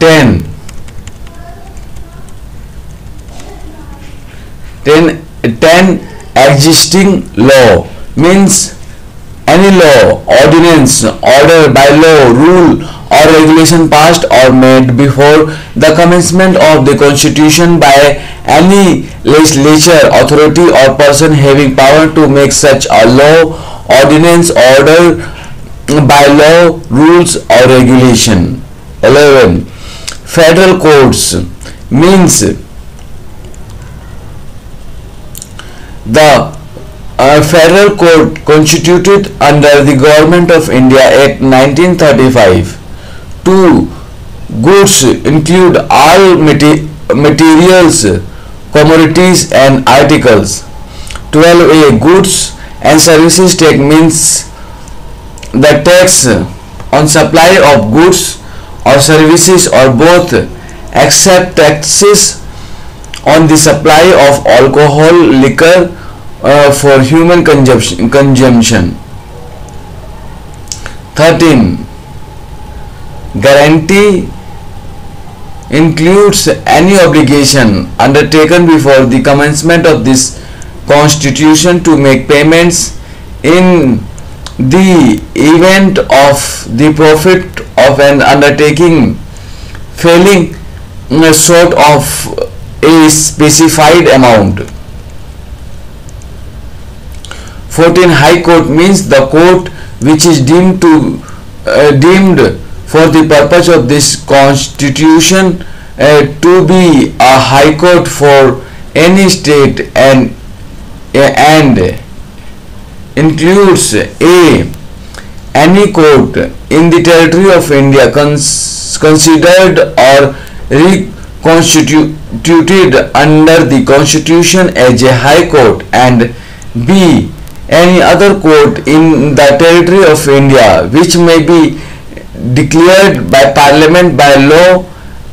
10 10 existing law means any law, ordinance, order, bylaw, rule or regulation passed or made before the commencement of the constitution by any legislature, authority or person having power to make such a law, ordinance, order, bylaw, rules or regulation. 11. Federal courts means the Federal Court constituted under the Government of India Act 1935. 2. Goods include all materials, commodities and articles. 12a. Goods and services tax means the tax on supply of goods or services or both, except taxes on the supply of alcohol, liquor for human consumption. 13. Guarantee includes any obligation undertaken before the commencement of this constitution to make payments in the event of the profit of an undertaking failing short of a specified amount. 14. High Court means the court which is deemed for the purpose of this constitution to be a high court for any state and includes a. Any court in the territory of India considered or reconstituted under the constitution as a high court, and b. Any other court in the territory of India which may be declared by Parliament by law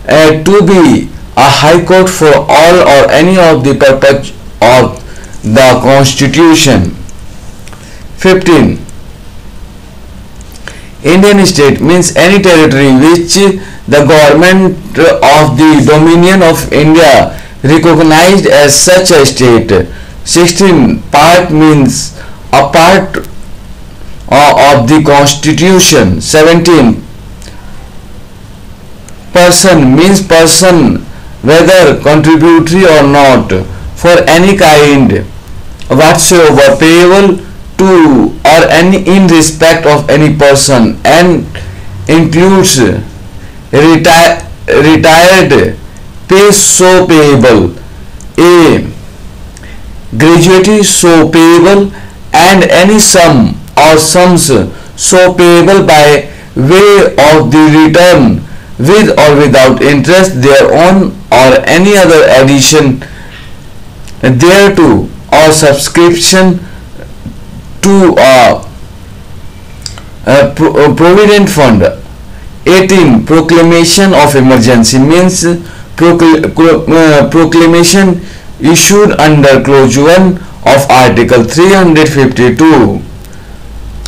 to be a high court for all or any of the purpose of the constitution. 15. Indian state means any territory which the government of the Dominion of India recognized as such a state. 16. Part means a part of the constitution. 17. Person means person, whether contributory or not, for any kind whatsoever, payable to or any in respect of any person, and includes retired pay so payable, a gratuity so payable, and any sum or sums so payable by way of the return with or without interest thereon, or any other addition thereto or subscription to a provident fund. 18. Proclamation of emergency means proclamation issued under clause 1 of article 352.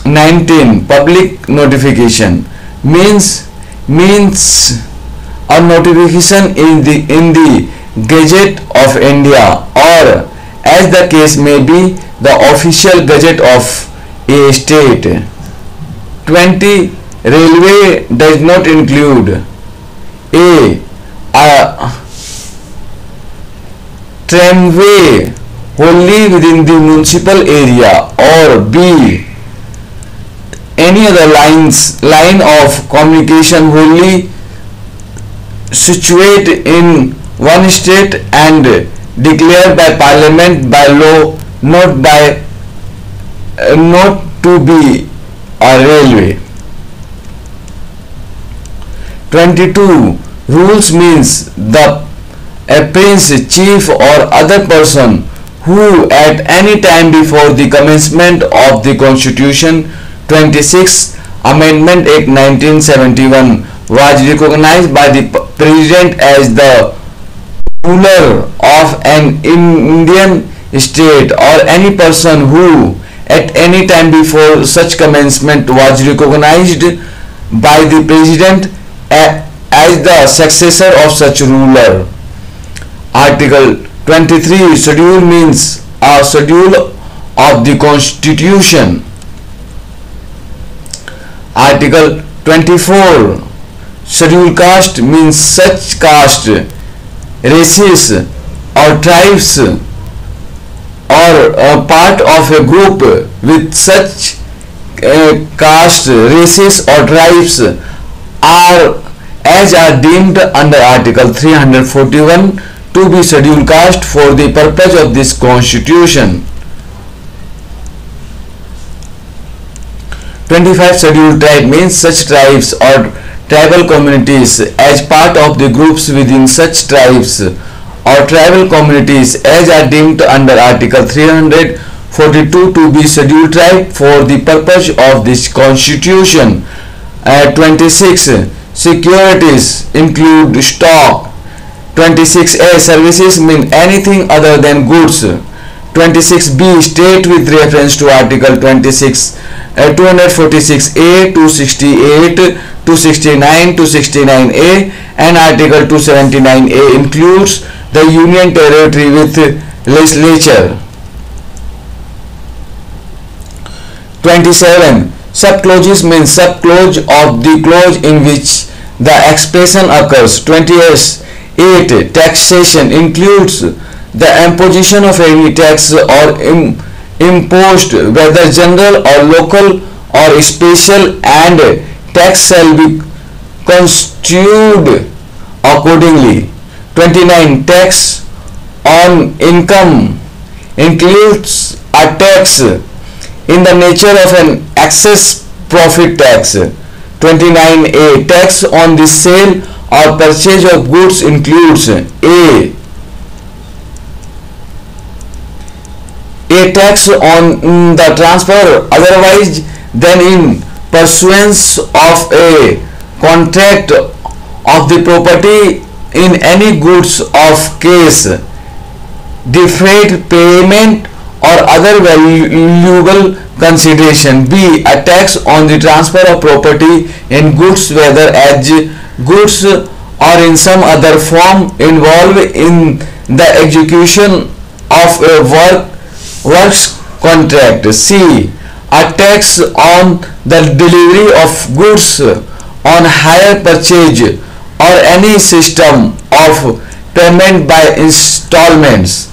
19. Public notification means a notification in the Gazette of India, or as the case may be, the official gazette of a state. 20. Railway does not include a tramway wholly within the municipal area, or b. any other line of communication wholly situated in one state and declared by Parliament by law not to be a railway. 22. Rules means the prince, chief or other person who at any time before the commencement of the constitution. 26. Amendment Act 1971 was recognized by the President as the ruler of an Indian state, or any person who at any time before such commencement was recognized by the President as the successor of such ruler. Article 23 schedule means a schedule of the constitution. Article 24 schedule caste means such caste, races or tribes or a part of a group with such caste, races or tribes are deemed under Article 341 to be scheduled caste for the purpose of this constitution. 25 scheduled tribe means such tribes or tribal communities as part of the groups within such tribes or tribal communities as are deemed under Article 342 to be scheduled tribe for the purpose of this constitution. 26 securities include stock. 26A services mean anything other than goods. 26B state with reference to Article 246A, 268, 269, 269A and Article 279A includes the union territory with legislature. 27 subclauses means subclause of the clause in which the expression occurs. 28 taxation includes the imposition of any tax or imposed whether general or local or special, and tax shall be constituted accordingly. 29 tax on income includes a tax in the nature of an excess profit tax. 29A tax on the sale or purchase of goods includes a tax on the transfer otherwise than in pursuance of a contract of the property in any goods of case, deferred payment or other valuable consideration. B. A tax on the transfer of property in goods whether as goods or in some other form involved in the execution of a works contract. C. A tax on the delivery of goods on hire purchase or any system of payment by installments.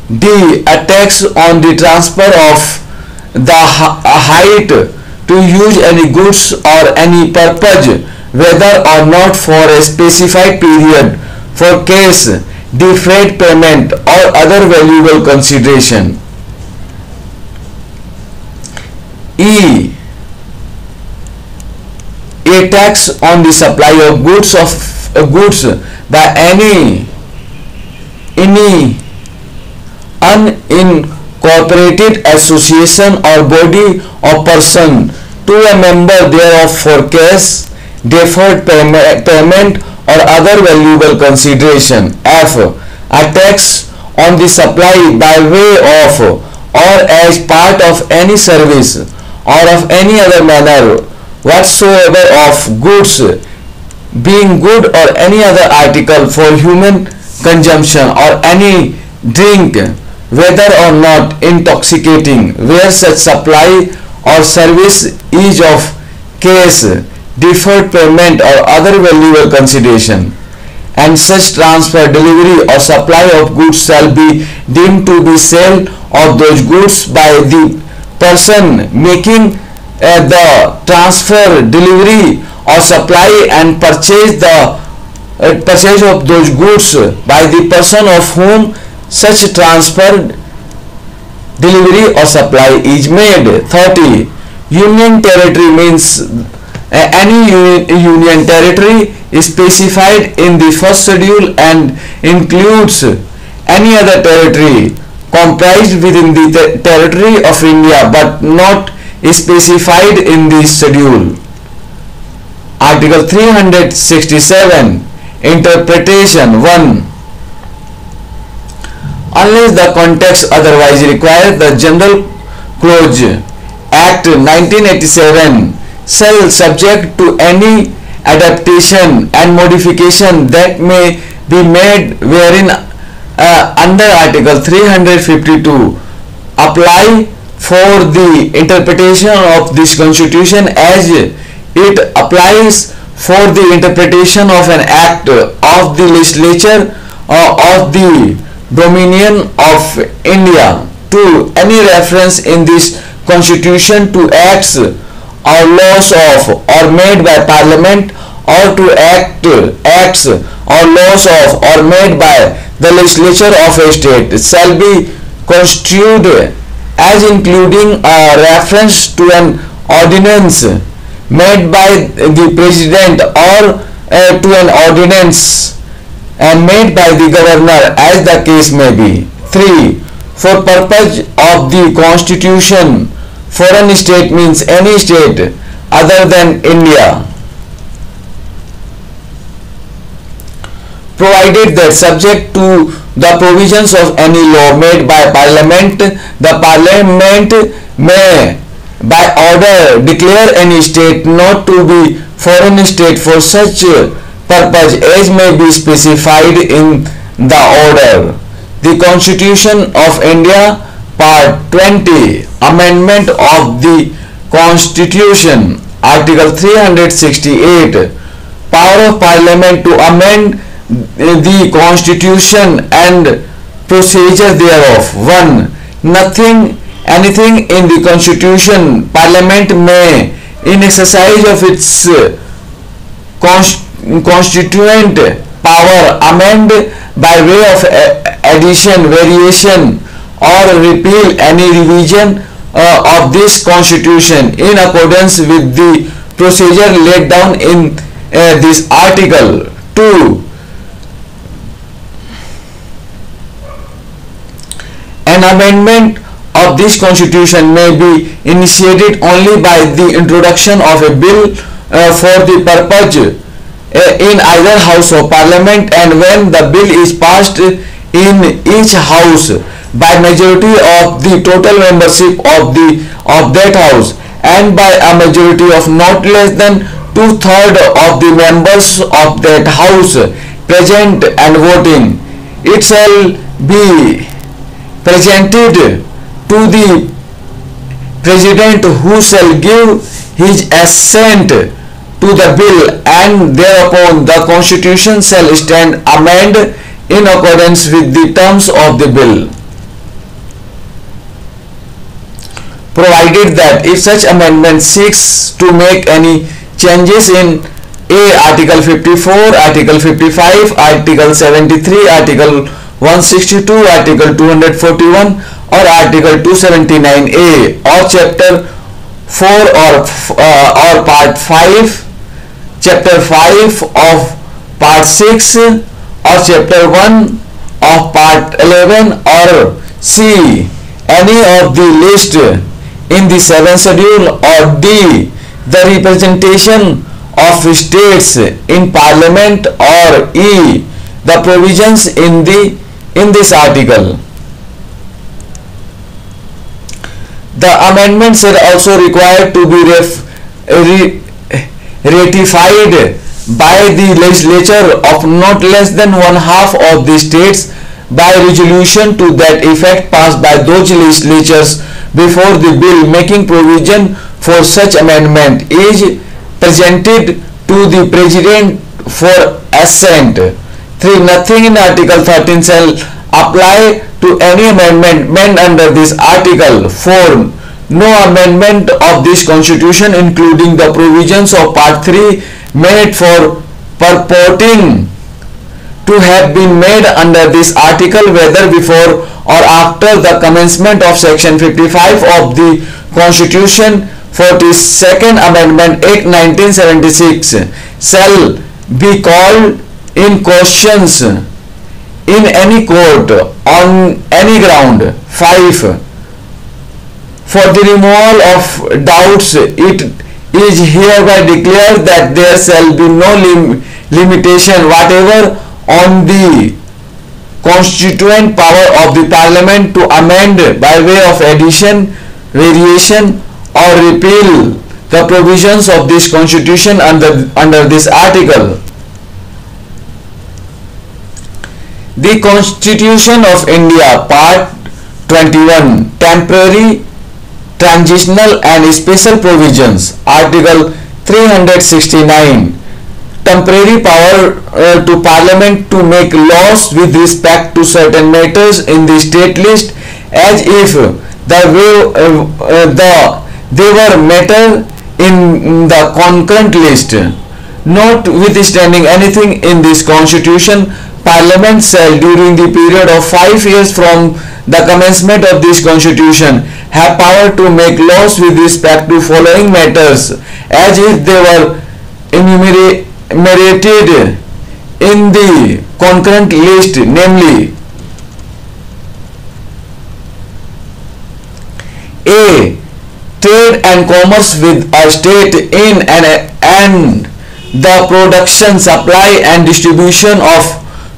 D. A tax on the transfer of the height to use any goods or any purpose whether or not for a specified period for case, deferred payment or other valuable consideration. E. A tax on the supply of goods by any unincorporated association or body or person to a member thereof for cash, deferred payment or other valuable consideration. F. A tax on the supply by way of or as part of any service or of any other manner whatsoever of goods, being good or any other article for human consumption or any drink whether or not intoxicating, where such supply or service is of cash, deferred payment or other valuable consideration, and such transfer, delivery or supply of goods shall be deemed to be sale of those goods by the person making the transfer, delivery or supply and purchase of those goods by the person of whom such transfer, delivery or supply is made. 30. Union territory means any union territory is specified in the first schedule and includes any other territory comprised within the territory of India but not specified in the schedule. Article 367 Interpretation. 1. Unless the context otherwise requires, the General Clause Act 1987 shall subject to any adaptation and modification that may be made wherein under Article 352 apply for the interpretation of this constitution as it applies for the interpretation of an act of the legislature of the Dominion of India. 2. Any reference in this constitution to acts or laws of or made by parliament or to acts or laws of or made by the legislature of a state shall be construed as including a reference to an ordinance made by the president or to an ordinance made by the governor as the case may be. 3. For purpose of the constitution, foreign state means any state other than India, provided that subject to the provisions of any law made by parliament, the parliament may by order declare any state not to be foreign state for such purpose as may be specified in the order. The Constitution of India, Part 20, Amendment of the Constitution, Article 368, Power of Parliament to amend the Constitution and procedure thereof. 1. Anything in the Constitution, Parliament may, in exercise of its constituent power, amend by way of addition, variation or repeal any revision of this constitution in accordance with the procedure laid down in this article. 2. An amendment of this constitution may be initiated only by the introduction of a bill for the purpose in either house of parliament, and when the bill is passed in each house by majority of the total membership of that house and by a majority of not less than 2/3 of the members of that house present and voting, it shall be presented to the president, who shall give his assent to the bill, and thereupon the constitution shall stand amended in accordance with the terms of the bill, provided that if such amendment seeks to make any changes in Article 54, Article 55, Article 73, Article 162, Article 241 or Article 279A or Chapter 4 or Part 5, Chapter 5 of Part 6 or Chapter 1 of Part 11 or C any of the list in the 7th schedule, or D the representation of states in parliament, or E the provisions in this article. The amendments are also required to be ratified by the legislature of not less than 1/2 of the states by resolution to that effect passed by those legislatures before the bill making provision for such amendment is presented to the president for assent. 3. Nothing in Article 13 shall apply to any amendment made under this article. 4. No amendment of this constitution, including the provisions of Part 3 made for purporting to have been made under this article, whether before or after the commencement of Section 55 of the Constitution, 42nd Amendment Act 1976, shall be called in questions in any court on any ground. 5. For the removal of doubts, it is hereby declared that there shall be no limitation whatever on the constituent power of the Parliament to amend by way of addition, variation or repeal the provisions of this constitution under this article. The Constitution of India, Part 21, Temporary, Transitional and Special Provisions, Article 369, temporary power to Parliament to make laws with respect to certain matters in the state list as if they were matter in the concurrent list. Notwithstanding anything in this constitution, Parliament shall during the period of 5 years from the commencement of this constitution have power to make laws with respect to following matters as if they were enumerated in the concurrent list, namely: A. Trade and commerce with a state in and the production, supply and distribution of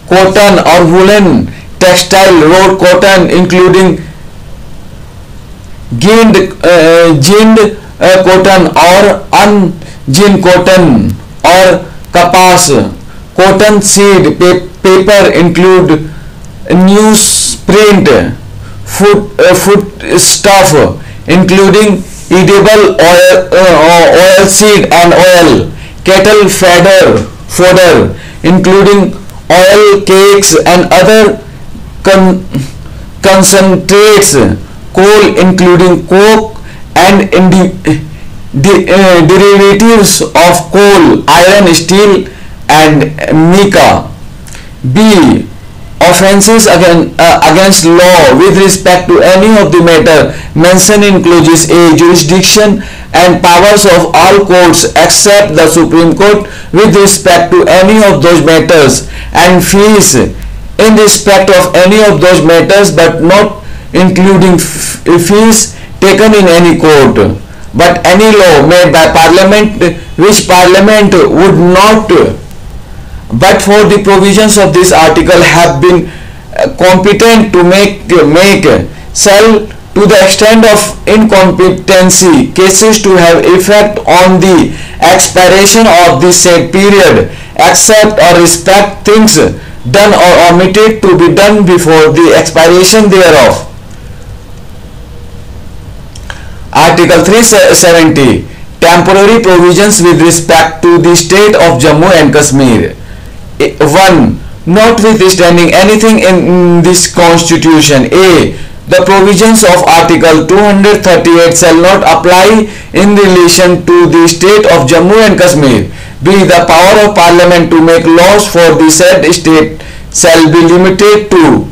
cotton or woolen textile, wrought cotton including ginned cotton or unginned cotton, or kapas, cotton seed, paper include newsprint, food stuff including edible oil seed and oil, cattle fodder including oil, cakes and other concentrates, coal including coke and derivatives of coal, iron, steel and mica. B. Offences against law with respect to any of the matter mentioned in clauses A. Jurisdiction and powers of all courts except the Supreme Court with respect to any of those matters, and fees in respect of any of those matters but not including fees taken in any court. But any law made by Parliament which Parliament would not, but for the provisions of this article, have been competent to make shall, to the extent of incompetency, cases to have effect on the expiration of the said period, except or respect things done or omitted to be done before the expiration thereof. Article 370, temporary provisions with respect to the state of Jammu and Kashmir. 1. Notwithstanding anything in this constitution, A. The provisions of Article 238 shall not apply in relation to the state of Jammu and Kashmir. B. The power of Parliament to make laws for the said state shall be limited to: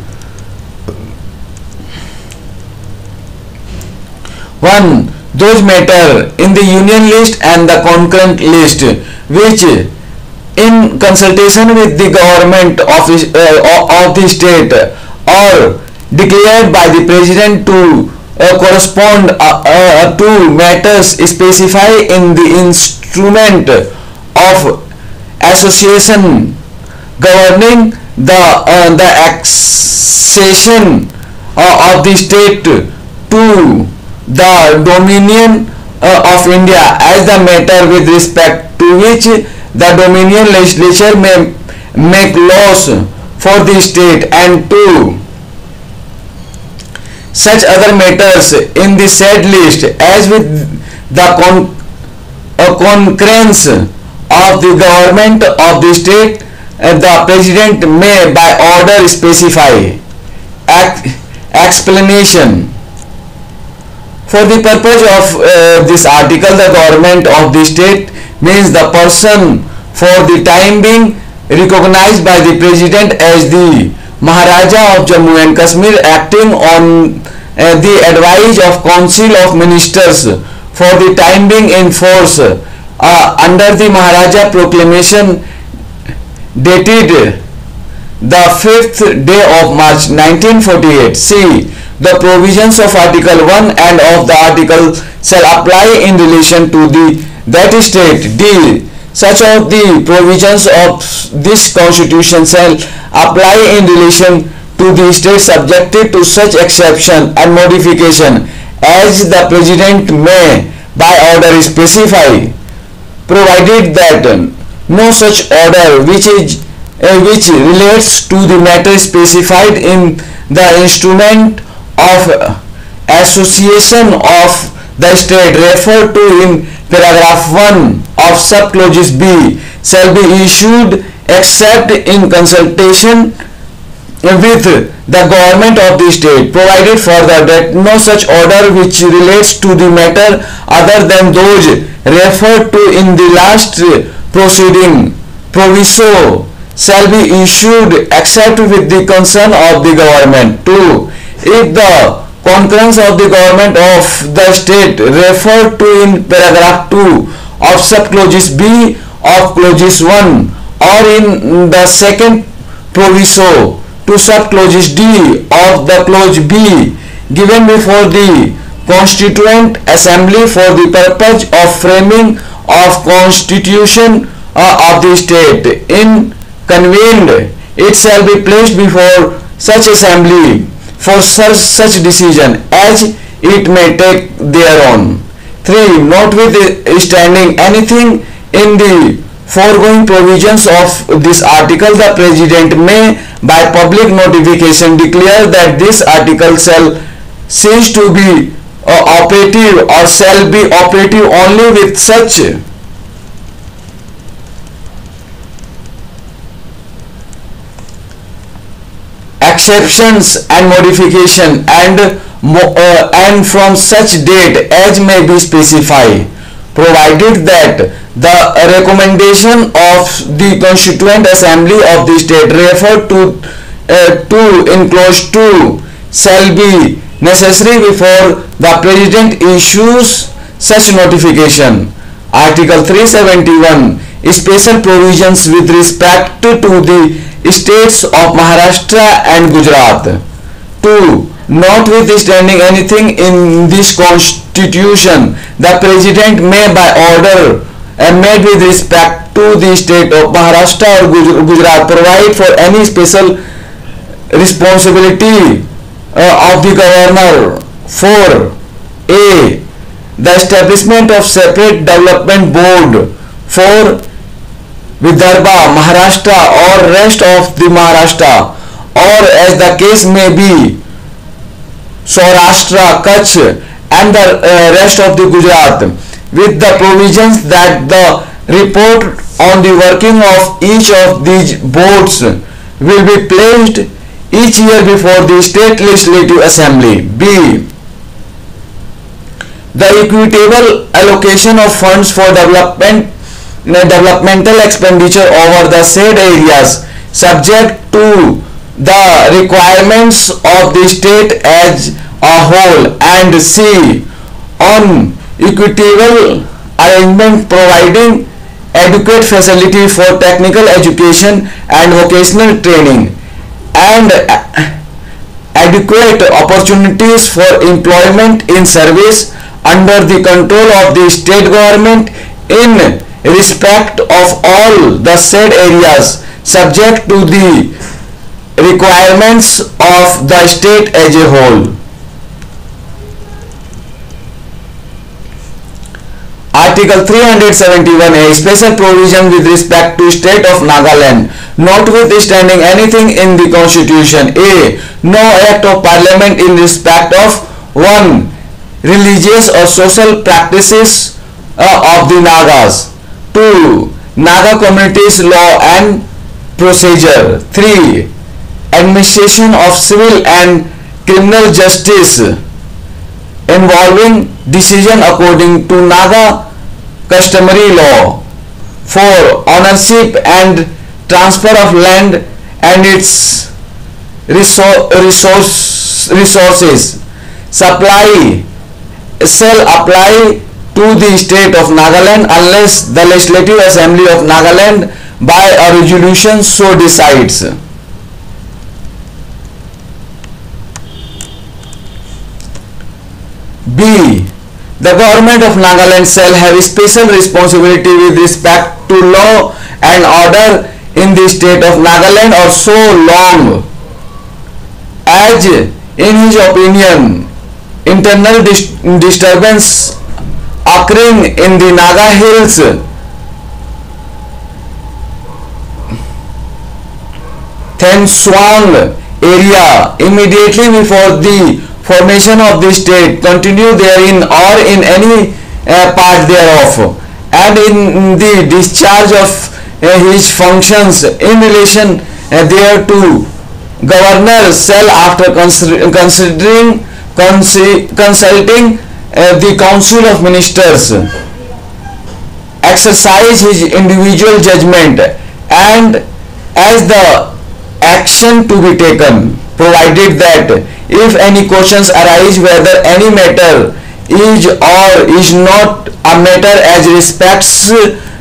1. Those matter in the union list and the concurrent list which, in consultation with the government of the state, or declared by the President to correspond to matters specified in the instrument of association governing the accession of the state to the Dominion of India, as the matter with respect to which the Dominion legislature may make laws for the state, and 2. Such other matters in the said list as with the concurrence of the government of the state, the President may by order specify. Explanation. For the purpose of this article, the government of the state means the person for the time being recognized by the President as the Maharaja of Jammu and Kashmir, acting on the advice of Council of Ministers for the time being in force under the Maharaja Proclamation dated the 5th day of March 1948. C. The provisions of Article 1 and of the article shall apply in relation to that state. D. Such of the provisions of this constitution shall apply in relation to the state subjected to such exception and modification as the President may by order specify, provided that no such order which relates to the matter specified in the instrument of association of the state referred to in paragraph 1 of subclause B shall be issued except in consultation with the government of the state, provided further that no such order which relates to the matter other than those referred to in the last proceeding proviso shall be issued except with the consent of the government. 2. If the concurrence of the government of the state referred to in paragraph 2 of subclause B of clause 1 or in the second proviso to subclause D of the clause B given before the Constituent Assembly for the purpose of framing of Constitution of the state in convened, it shall be placed before such assembly for such decision as it may take thereon. 3. Notwithstanding anything in the foregoing provisions of this article, the President may by public notification declare that this article shall cease to be operative or shall be operative only with such exceptions and modification and from such date as may be specified, provided that the recommendation of the Constituent Assembly of the state referred to in clause 2 shall be necessary before the President issues such notification. Article 371 special provisions with respect to the states of Maharashtra and Gujarat. 2. Notwithstanding anything in this constitution, the President may by order made with respect to the state of Maharashtra or Gujarat provide for any special responsibility of the governor. 4. A. The establishment of separate development board for Vidarbha, Maharashtra or rest of the Maharashtra, or as the case may be Saurashtra, Kutch and the rest of the Gujarat, with the provisions that the report on the working of each of these boards will be placed each year before the State Legislative Assembly. B. The equitable allocation of funds for developmental expenditure over the said areas subject to the requirements of the state as a whole. And C. On equitable arrangement providing adequate facility for technical education and vocational training and adequate opportunities for employment in service under the control of the state government in respect of all the said areas subject to the requirements of the state as a whole. Article 371A special provision with respect to state of Nagaland. Notwithstanding anything in the constitution. A. No act of parliament in respect of 1. Religious or social practices of the Nagas. 2. Naga communities law and procedure. 3. Administration of civil and criminal justice involving decision according to Naga customary law. 4. Ownership and transfer of land and its resources supply shall apply to the state of Nagaland unless the Legislative Assembly of Nagaland by a resolution so decides. B. The government of Nagaland shall have special responsibility with respect to law and order in the state of Nagaland or so long as in his opinion internal disturbance occurring in the Naga Hills, Thenswang area immediately before the formation of the state, continue therein or in any part thereof, and in the discharge of his functions in relation thereto, governor shall, after consulting the council of ministers, exercise his individual judgment and as the action to be taken, provided that if any questions arise whether any matter is or is not a matter as respects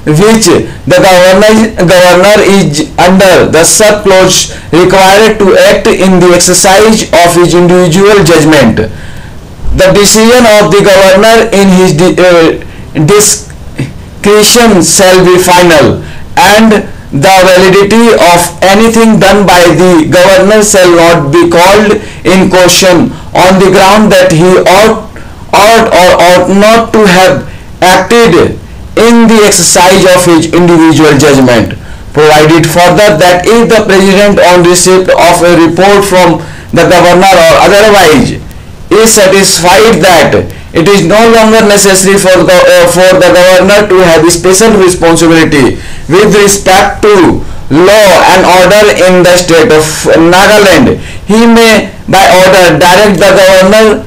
which the governor is under the subclause required to act in the exercise of his individual judgment, the decision of the governor in his discretion shall be final, and the validity of anything done by the governor shall not be called in question on the ground that he ought or ought not to have acted in the exercise of his individual judgment. Provided further that if the president on receipt of a report from the governor or otherwise is satisfied that it is no longer necessary for the governor to have special responsibility with respect to law and order in the state of Nagaland, he may by order direct the governor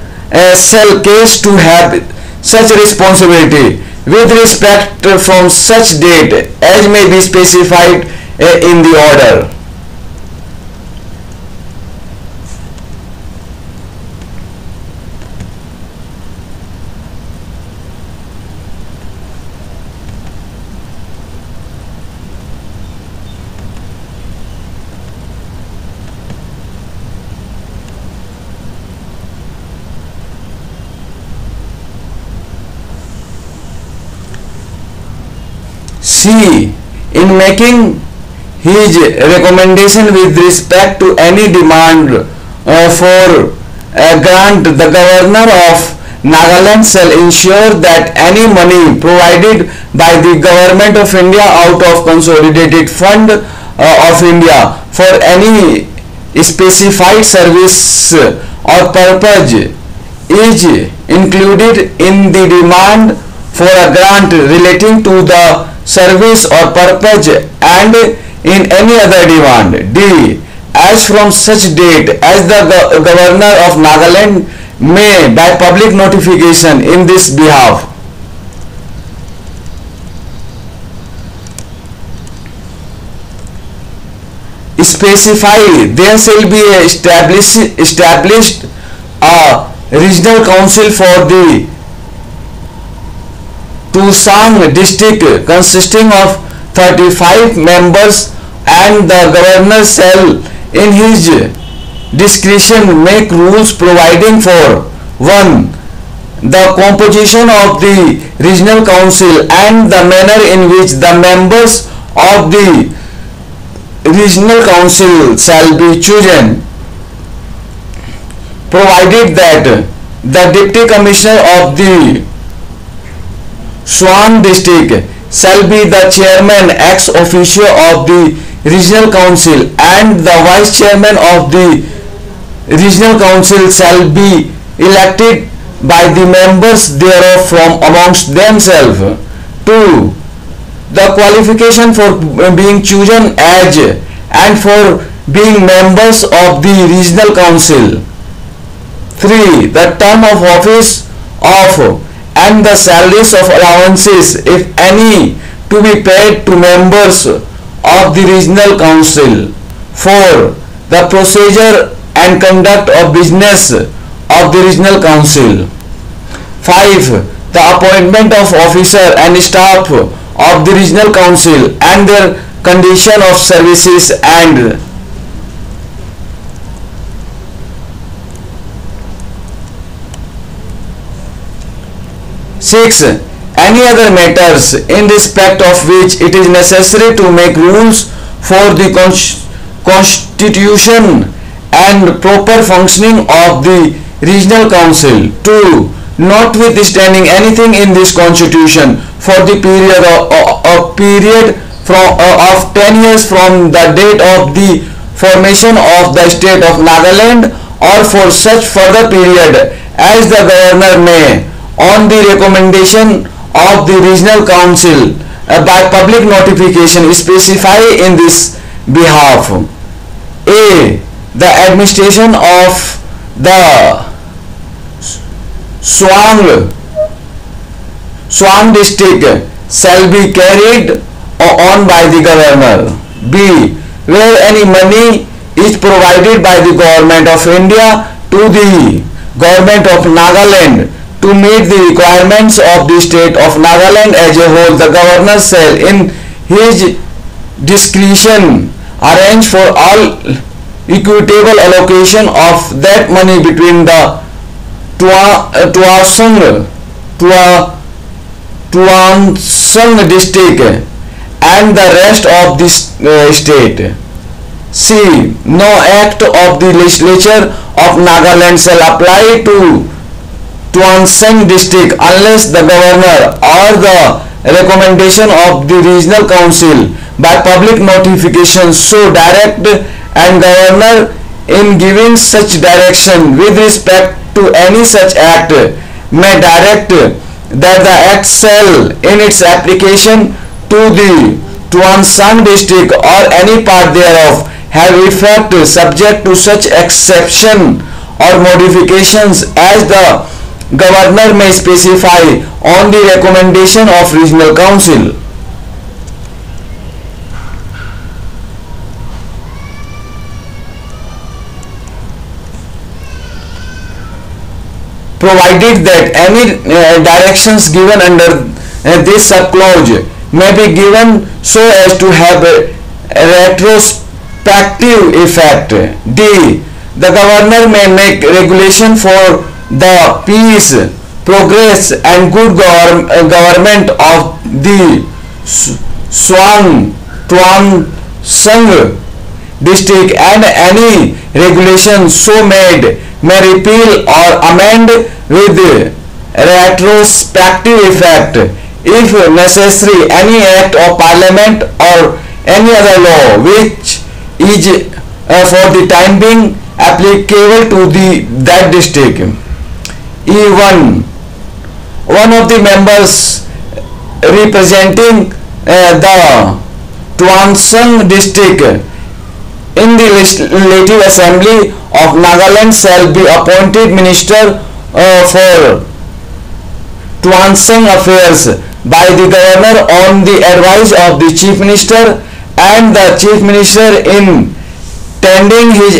shall case to have such responsibility with respect from such date as may be specified in the order. C. In making his recommendation with respect to any demand for a grant, the governor of Nagaland shall ensure that any money provided by the government of India out of consolidated fund of India for any specified service or purpose is included in the demand for a grant relating to the service or purpose and in any other demand. D. As from such date as the governor of Nagaland may by public notification in this behalf specify, there shall be established a regional council for the Tusang district consisting of 35 members, and the governor shall in his discretion make rules providing for 1. The composition of the regional council and the manner in which the members of the regional council shall be chosen, provided that the deputy commissioner of the Swan district shall be the chairman ex officio of the regional council, and the vice chairman of the regional council shall be elected by the members thereof from amongst themselves. 2. The qualification for being chosen as and for being members of the regional council. 3. The term of office of and the salaries of allowances, if any, to be paid to members of the regional council. 4. The procedure and conduct of business of the regional council. 5. The appointment of officer and staff of the regional council and their condition of services. And 6. Any other matters in respect of which it is necessary to make rules for the constitution and proper functioning of the regional council. 2. notwithstanding anything in this constitution for the period of 10 years from the date of the formation of the state of Nagaland, or for such further period as the governor may, on the recommendation of the regional council, by public notification, specify in this behalf. A. The administration of the Swang district shall be carried on by the governor. B. Where any money is provided by the government of India to the government of Nagaland to meet the requirements of the state of Nagaland as a whole, the governor shall in his discretion arrange for all equitable allocation of that money between the Tuansang district and the rest of the state. C. No act of the legislature of Nagaland shall apply to Tuansang district unless the governor or the recommendation of the regional council by public notification so direct, and governor in giving such direction with respect to any such act may direct that the act shall in its application to the Tuansang district or any part thereof have effect subject to such exception or modifications as the governor may specify on the recommendation of regional council. Provided that any directions given under this subclause may be given so as to have a retrospective effect. D. The governor may make regulation for the peace, progress and good government of the Tuansang district, and any regulation so made may repeal or amend with retrospective effect, if necessary, any act of parliament or any other law which is for the time being applicable to that district. E1. One of the members representing the Tuansang district in the Legislative Assembly of Nagaland shall be appointed Minister for Tuansang Affairs by the Governor on the advice of the Chief Minister, and the Chief Minister in tendering his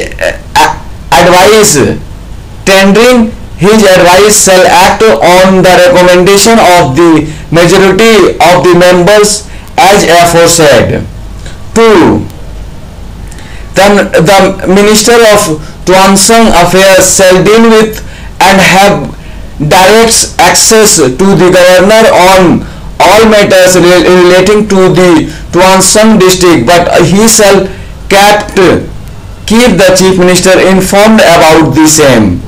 advice shall act on the recommendation of the majority of the members as aforesaid. 2. The Minister of Tuansang Affairs shall deal with and have direct access to the governor on all matters relating to the Tuansang district, but he shall keep the Chief Minister informed about the same.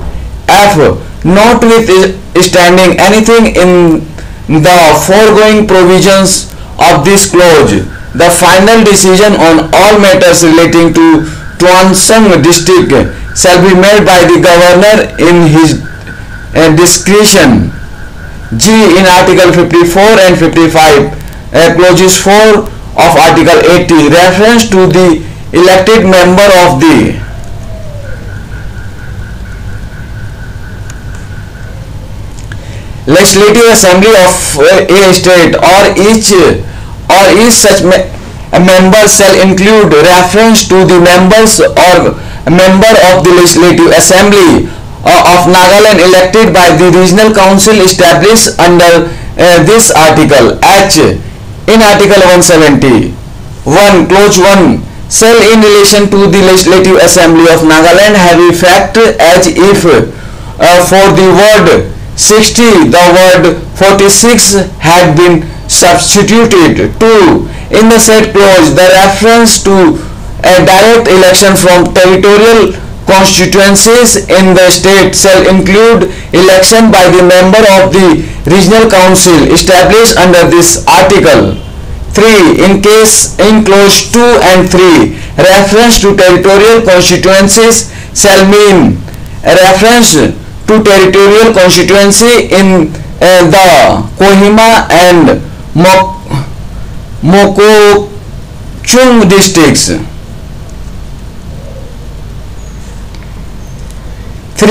F. Notwithstanding anything in the foregoing provisions of this clause, the final decision on all matters relating to Tuansang district shall be made by the governor in his discretion. G. In Article 54 and 55, clauses 4 of Article 80, reference to the elected member of the Legislative Assembly of a state or each such member shall include reference to the members or member of the Legislative Assembly of Nagaland elected by the Regional Council established under this article. H. In Article 170, 1. Clause 1 shall in relation to the Legislative Assembly of Nagaland have effect as if for the word 60 the word 46 had been substituted. 2. In the said clause, the reference to a direct election from territorial constituencies in the state shall include election by the member of the regional council established under this article. 3. In clause 2 and 3, reference to territorial constituencies shall mean a reference to territorial constituency in the Kohima and Mokokchung districts. 3.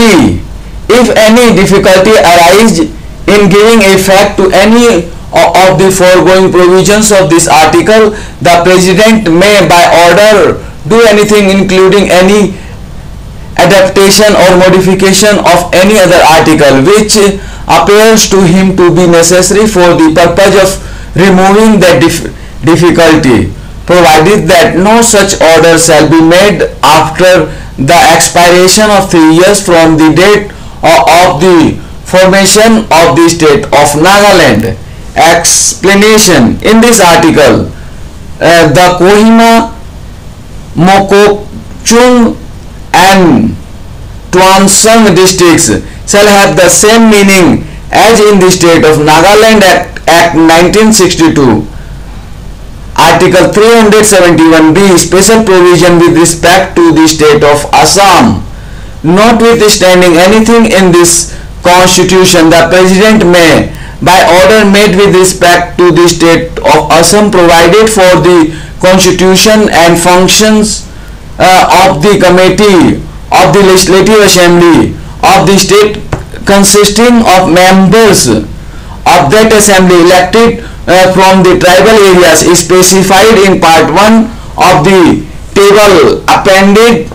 If any difficulty arises in giving effect to any of the foregoing provisions of this article, the President may by order do anything including any adaptation or modification of any other article which appears to him to be necessary for the purpose of removing the difficulty, provided that no such order shall be made after the expiration of 3 years from the date of the formation of the state of Nagaland. Explanation: in this article, the Kohima, Mokokchung and Twangsang districts shall have the same meaning as in the state of Nagaland Act 1962. Article 371b, special provision with respect to the state of Assam. Notwithstanding anything in this constitution, the President may by order made with respect to the state of Assam provided for the constitution and functions of the committee of the Legislative Assembly of the state consisting of members of that assembly elected from the tribal areas is specified in part 1 of the table appended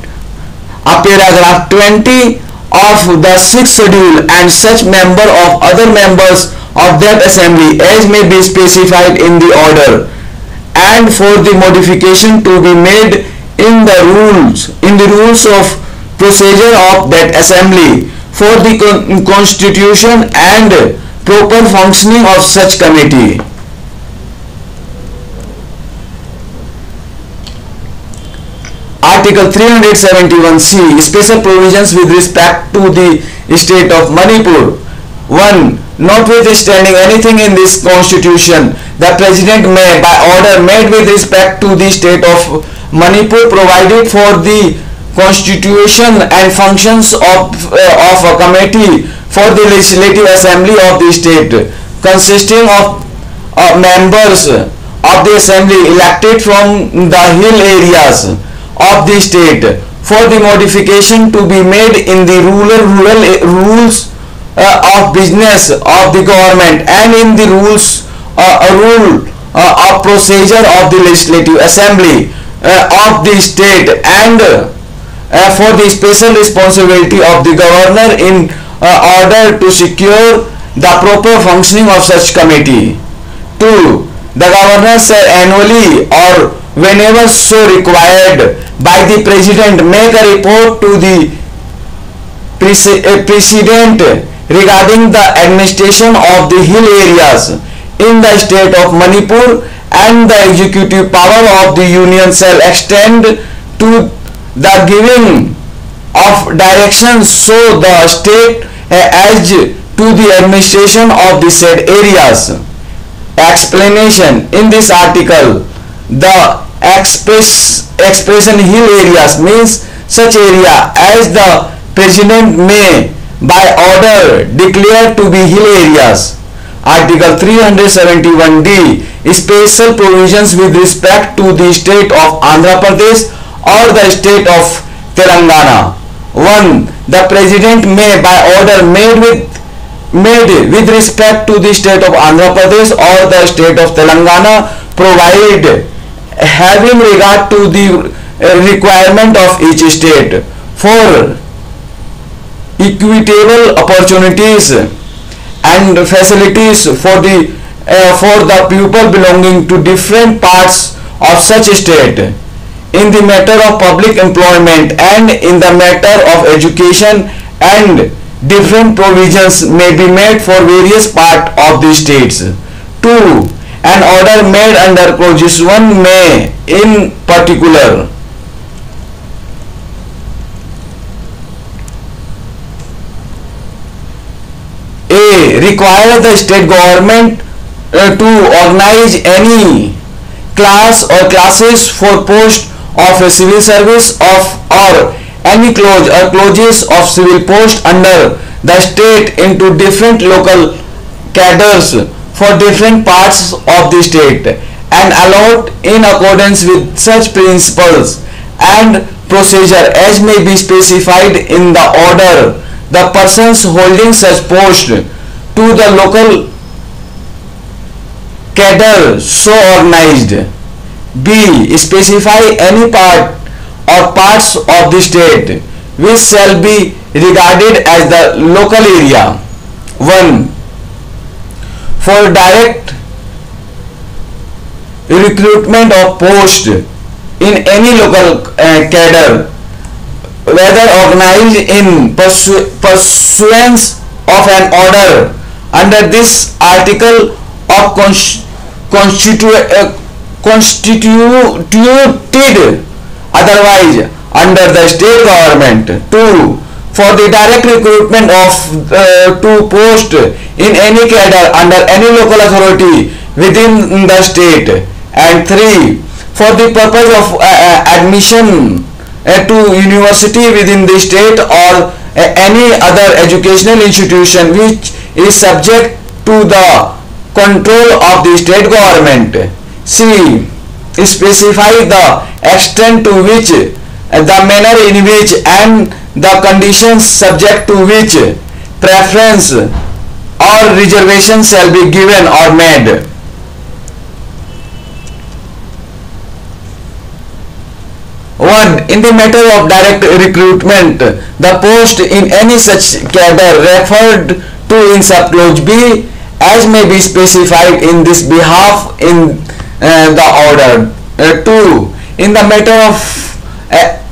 paragraph 20 of the 6th schedule, and such member of other members of that assembly as may be specified in the order, and for the modification to be made in the rules of procedure of that assembly for the constitution and proper functioning of such committee. Article 371c, special provisions with respect to the state of Manipur. 1. Notwithstanding anything in this constitution, the President may by order made with respect to the state of Manipur provided for the constitution and functions of a committee for the Legislative Assembly of the state consisting of members of the assembly elected from the hill areas of the state for the modification to be made in the rules of business of the government and in the rule of procedure of the Legislative Assembly of the state, and for the special responsibility of the governor in order to secure the proper functioning of such committee. 2. The governor shall annually or whenever so required by the President make a report to the President regarding the administration of the hill areas in the state of Manipur, and the executive power of the Union shall extend to the giving of directions so the state as to the administration of the said areas. Explanation: in this article, the expression hill areas means such area as the President may by order declare to be hill areas. Article 371d, special provisions with respect to the state of Andhra Pradesh or the state of Telangana. 1. The President may by order made with respect to the state of Andhra Pradesh or the state of Telangana provide having regard to the requirement of each state for equitable opportunities and facilities for the people belonging to different parts of such state in the matter of public employment and in the matter of education, and different provisions may be made for various parts of the states. 2. An order made under clauses 1 may in particular require the state government to organize any class or classes for post of a civil service of or any clauses of civil post under the state into different local cadres for different parts of the state and allot in accordance with such principles and procedure as may be specified in the order the persons holding such post to the local cadre so organized. B. Specify any part or parts of the state which shall be regarded as the local area. 1. For direct recruitment of post in any local cadre, whether organized in pursuance of an order under this article of constituted otherwise under the state government. 2. For the direct recruitment of to post in any cadre under any local authority within the state. And 3. For the purpose of admission to university within the state or any other educational institution which is subject to the control of the state government. C. Specify the extent to which, the manner in which, and the conditions subject to which preference or reservation shall be given or made. 1. In the matter of direct recruitment, the post in any such cadre referred to in subclause B as may be specified in this behalf in the order. 2. In the matter of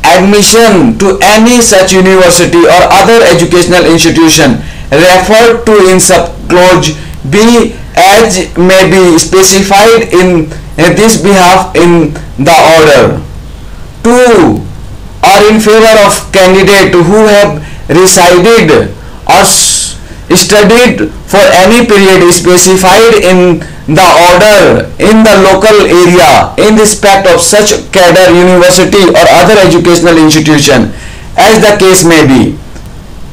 admission to any such university or other educational institution referred to in subclause B as may be specified in this behalf in the order. 2. Are in favor of candidate who have resided or studied for any period specified in the order in the local area in respect of such cadre, university or other educational institution as the case may be.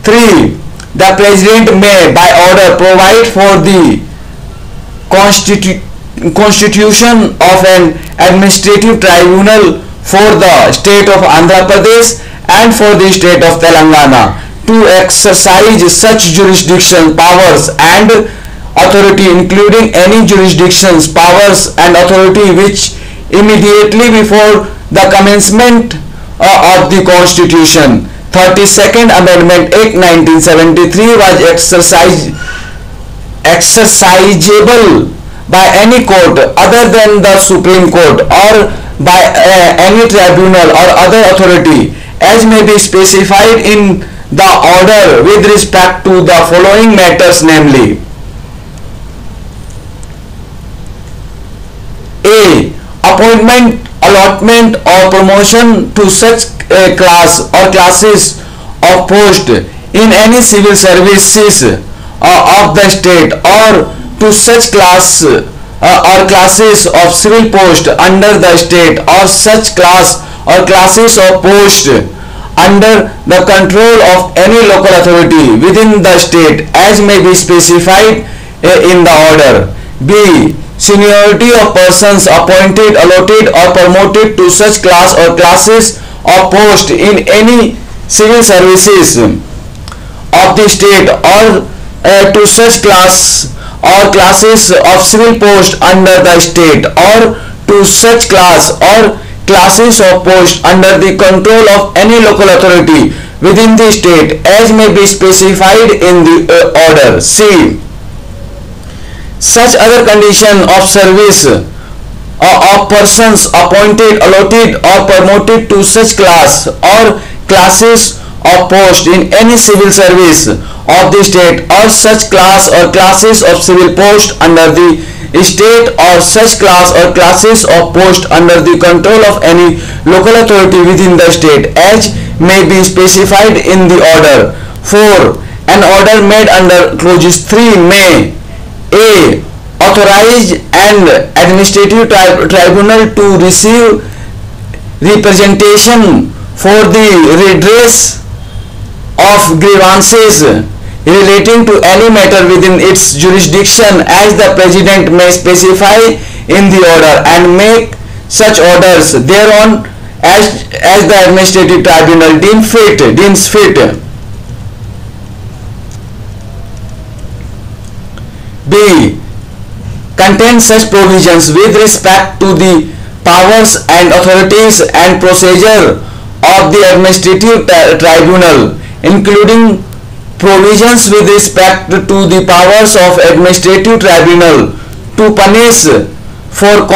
3. The President may by order provide for the constitution of an administrative tribunal for the state of Andhra Pradesh and for the state of Telangana to exercise such jurisdiction powers and authority, including any jurisdictions, powers and authority which immediately before the commencement of the Constitution 32nd Amendment Act 1973 was exercisable by any court other than the Supreme Court or by any tribunal or other authority as may be specified in the order with respect to the following matters, namely: A. Appointment, allotment or promotion to such class or classes of post in any civil services of the state or to such class or classes of civil post under the state or such class or classes of post under the control of any local authority within the state as may be specified in the order. B. Seniority of persons appointed, allotted or promoted to such class or classes of post in any civil services of the state or to such class or classes of civil post under the state or to such class or classes of post under the control of any local authority within the state as may be specified in the order. C. Such other condition of service of persons appointed, allotted or promoted to such class or classes of post in any civil service of the state or such class or classes of civil post under the state or such class or classes of post under the control of any local authority within the state as may be specified in the order. 4. An order made under clause 3 may a. authorize an administrative tribunal to receive representation for the redress of grievances relating to any matter within its jurisdiction, as the President may specify in the order, and make such orders thereon as the administrative tribunal deems fit. B. Contains such provisions with respect to the powers and authorities and procedure of the administrative tribunal, including provisions with respect to the powers of administrative tribunal to punish for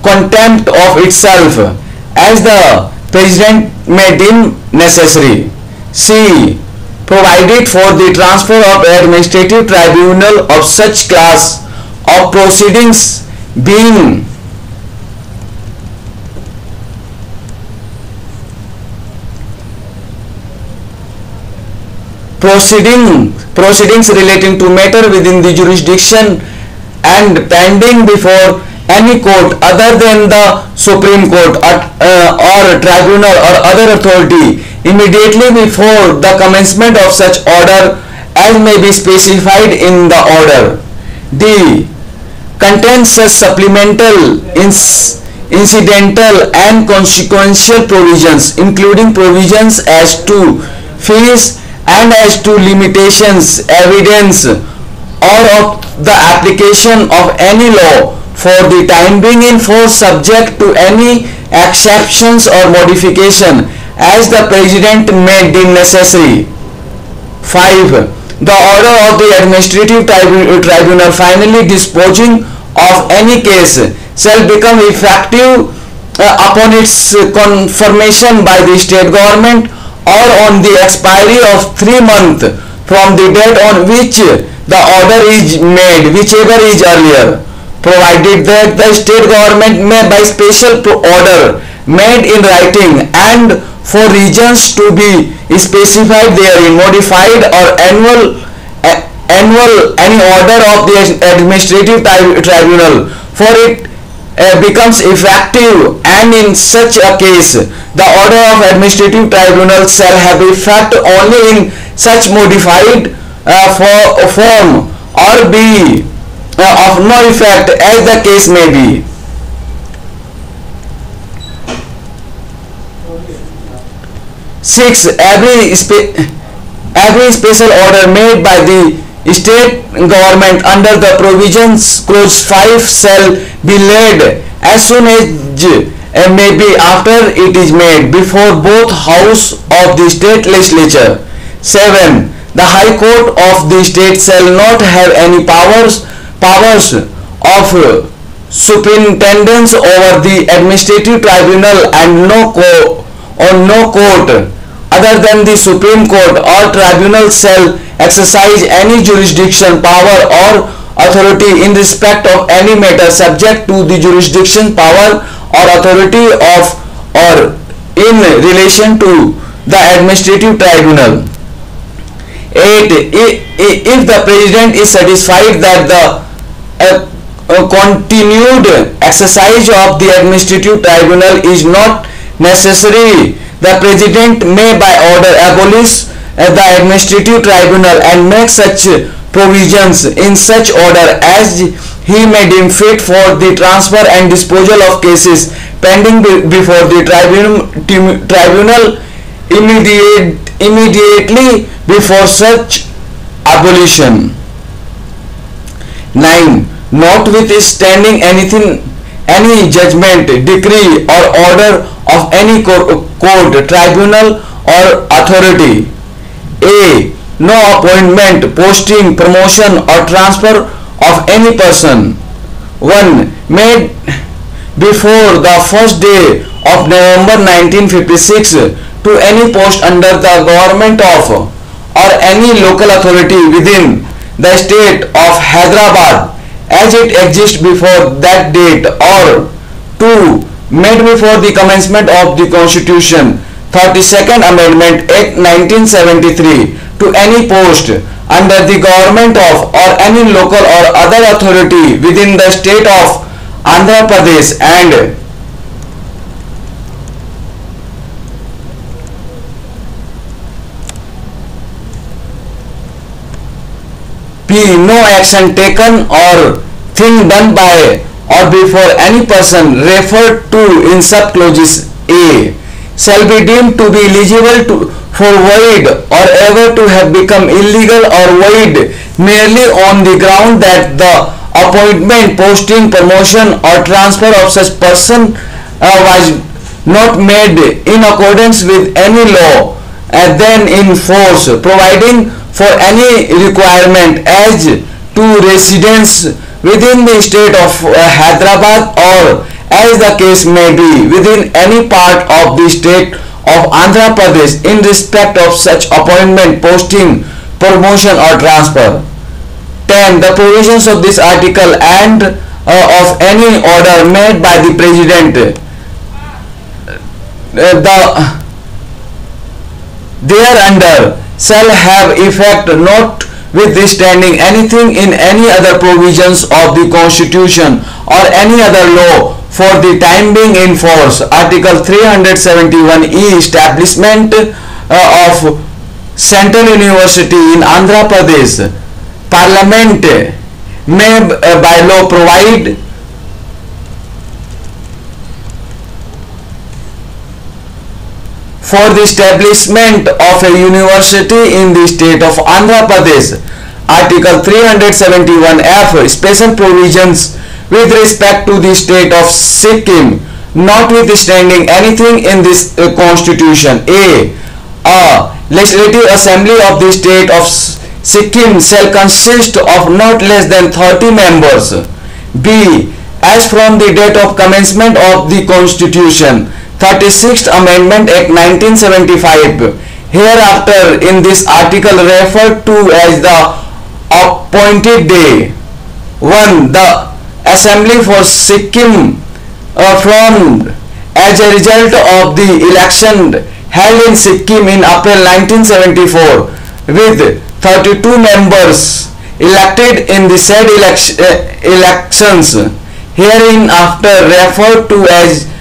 contempt of itself, as the President may deem necessary. C. Provided for the transfer of administrative tribunal of such class of proceedings being proceedings relating to matter within the jurisdiction and pending before any court other than the Supreme Court or tribunal or other authority immediately before the commencement of such order as may be specified in the order. D. Contains such supplemental, incidental and consequential provisions, including provisions as to fees and as to limitations, evidence or of the application of any law for the time being in force, subject to any exceptions or modification as the President may deem necessary. 5. The order of the administrative tribunal finally disposing of any case shall become effective upon its confirmation by the state government or on the expiry of 3 months from the date on which the order is made, whichever is earlier, provided that the state government may by special order made in writing and for reasons to be specified therein modified or annual any order of the administrative tribunal for it becomes effective, and in such a case the order of administrative tribunal shall have effect only in such modified form or be of no effect as the case may be. 6. Every special order made by the state government under the provisions clause 5 shall be laid as soon as may be after it is made before both house of the state legislature. 7. The High Court of the state shall not have any powers of superintendence over the administrative tribunal, and no court other than the Supreme Court or tribunal shall exercise any jurisdiction, power or authority in respect of any matter subject to the jurisdiction, power or authority of or in relation to the administrative tribunal. 8. If the President is satisfied that the continued exercise of the administrative tribunal is not necessary, the President may by order abolish the administrative tribunal and make such provisions in such order as he may deem fit for the transfer and disposal of cases pending before the tribunal immediately before such abolition. 9. Notwithstanding any judgment, decree or order of any court, tribunal or authority. A. No appointment, posting, promotion or transfer of any person 1. Made before the first day of November 1956 to any post under the government of or any local authority within the state of Hyderabad as it exists before that date, or 2. Made before the commencement of the Constitution 32nd Amendment Act 1973 to to any post under the government of or any local or other authority within the state of Andhra Pradesh, and P. No action taken or thing done by or before any person referred to in subclauses A shall be deemed to be eligible for void or ever to have become illegal or void merely on the ground that the appointment, posting, promotion or transfer of such person was not made in accordance with any law then in force, providing for any requirement as to residence within the state of Hyderabad or as the case may be within any part of the state of Andhra Pradesh in respect of such appointment, posting, promotion or transfer. 10. The provisions of this article and of any order made by the President thereunder shall have effect notwithstanding anything in any other provisions of the Constitution or any other law for the time being in force. Article 371E Establishment of Central University in Andhra Pradesh. Parliament may by law provide for the establishment of a university in the state of Andhra Pradesh. Article 371F Special provisions with respect to the state of Sikkim, notwithstanding anything in this constitution. A legislative assembly of the state of Sikkim shall consist of not less than 30 members. B. As from the date of commencement of the constitution, 36th Amendment Act 1975, hereafter in this article referred to as the appointed day. 1. The Assembly for Sikkim formed as a result of the election held in Sikkim in April 1974 with 32 members elected in the said elections, hereinafter referred to as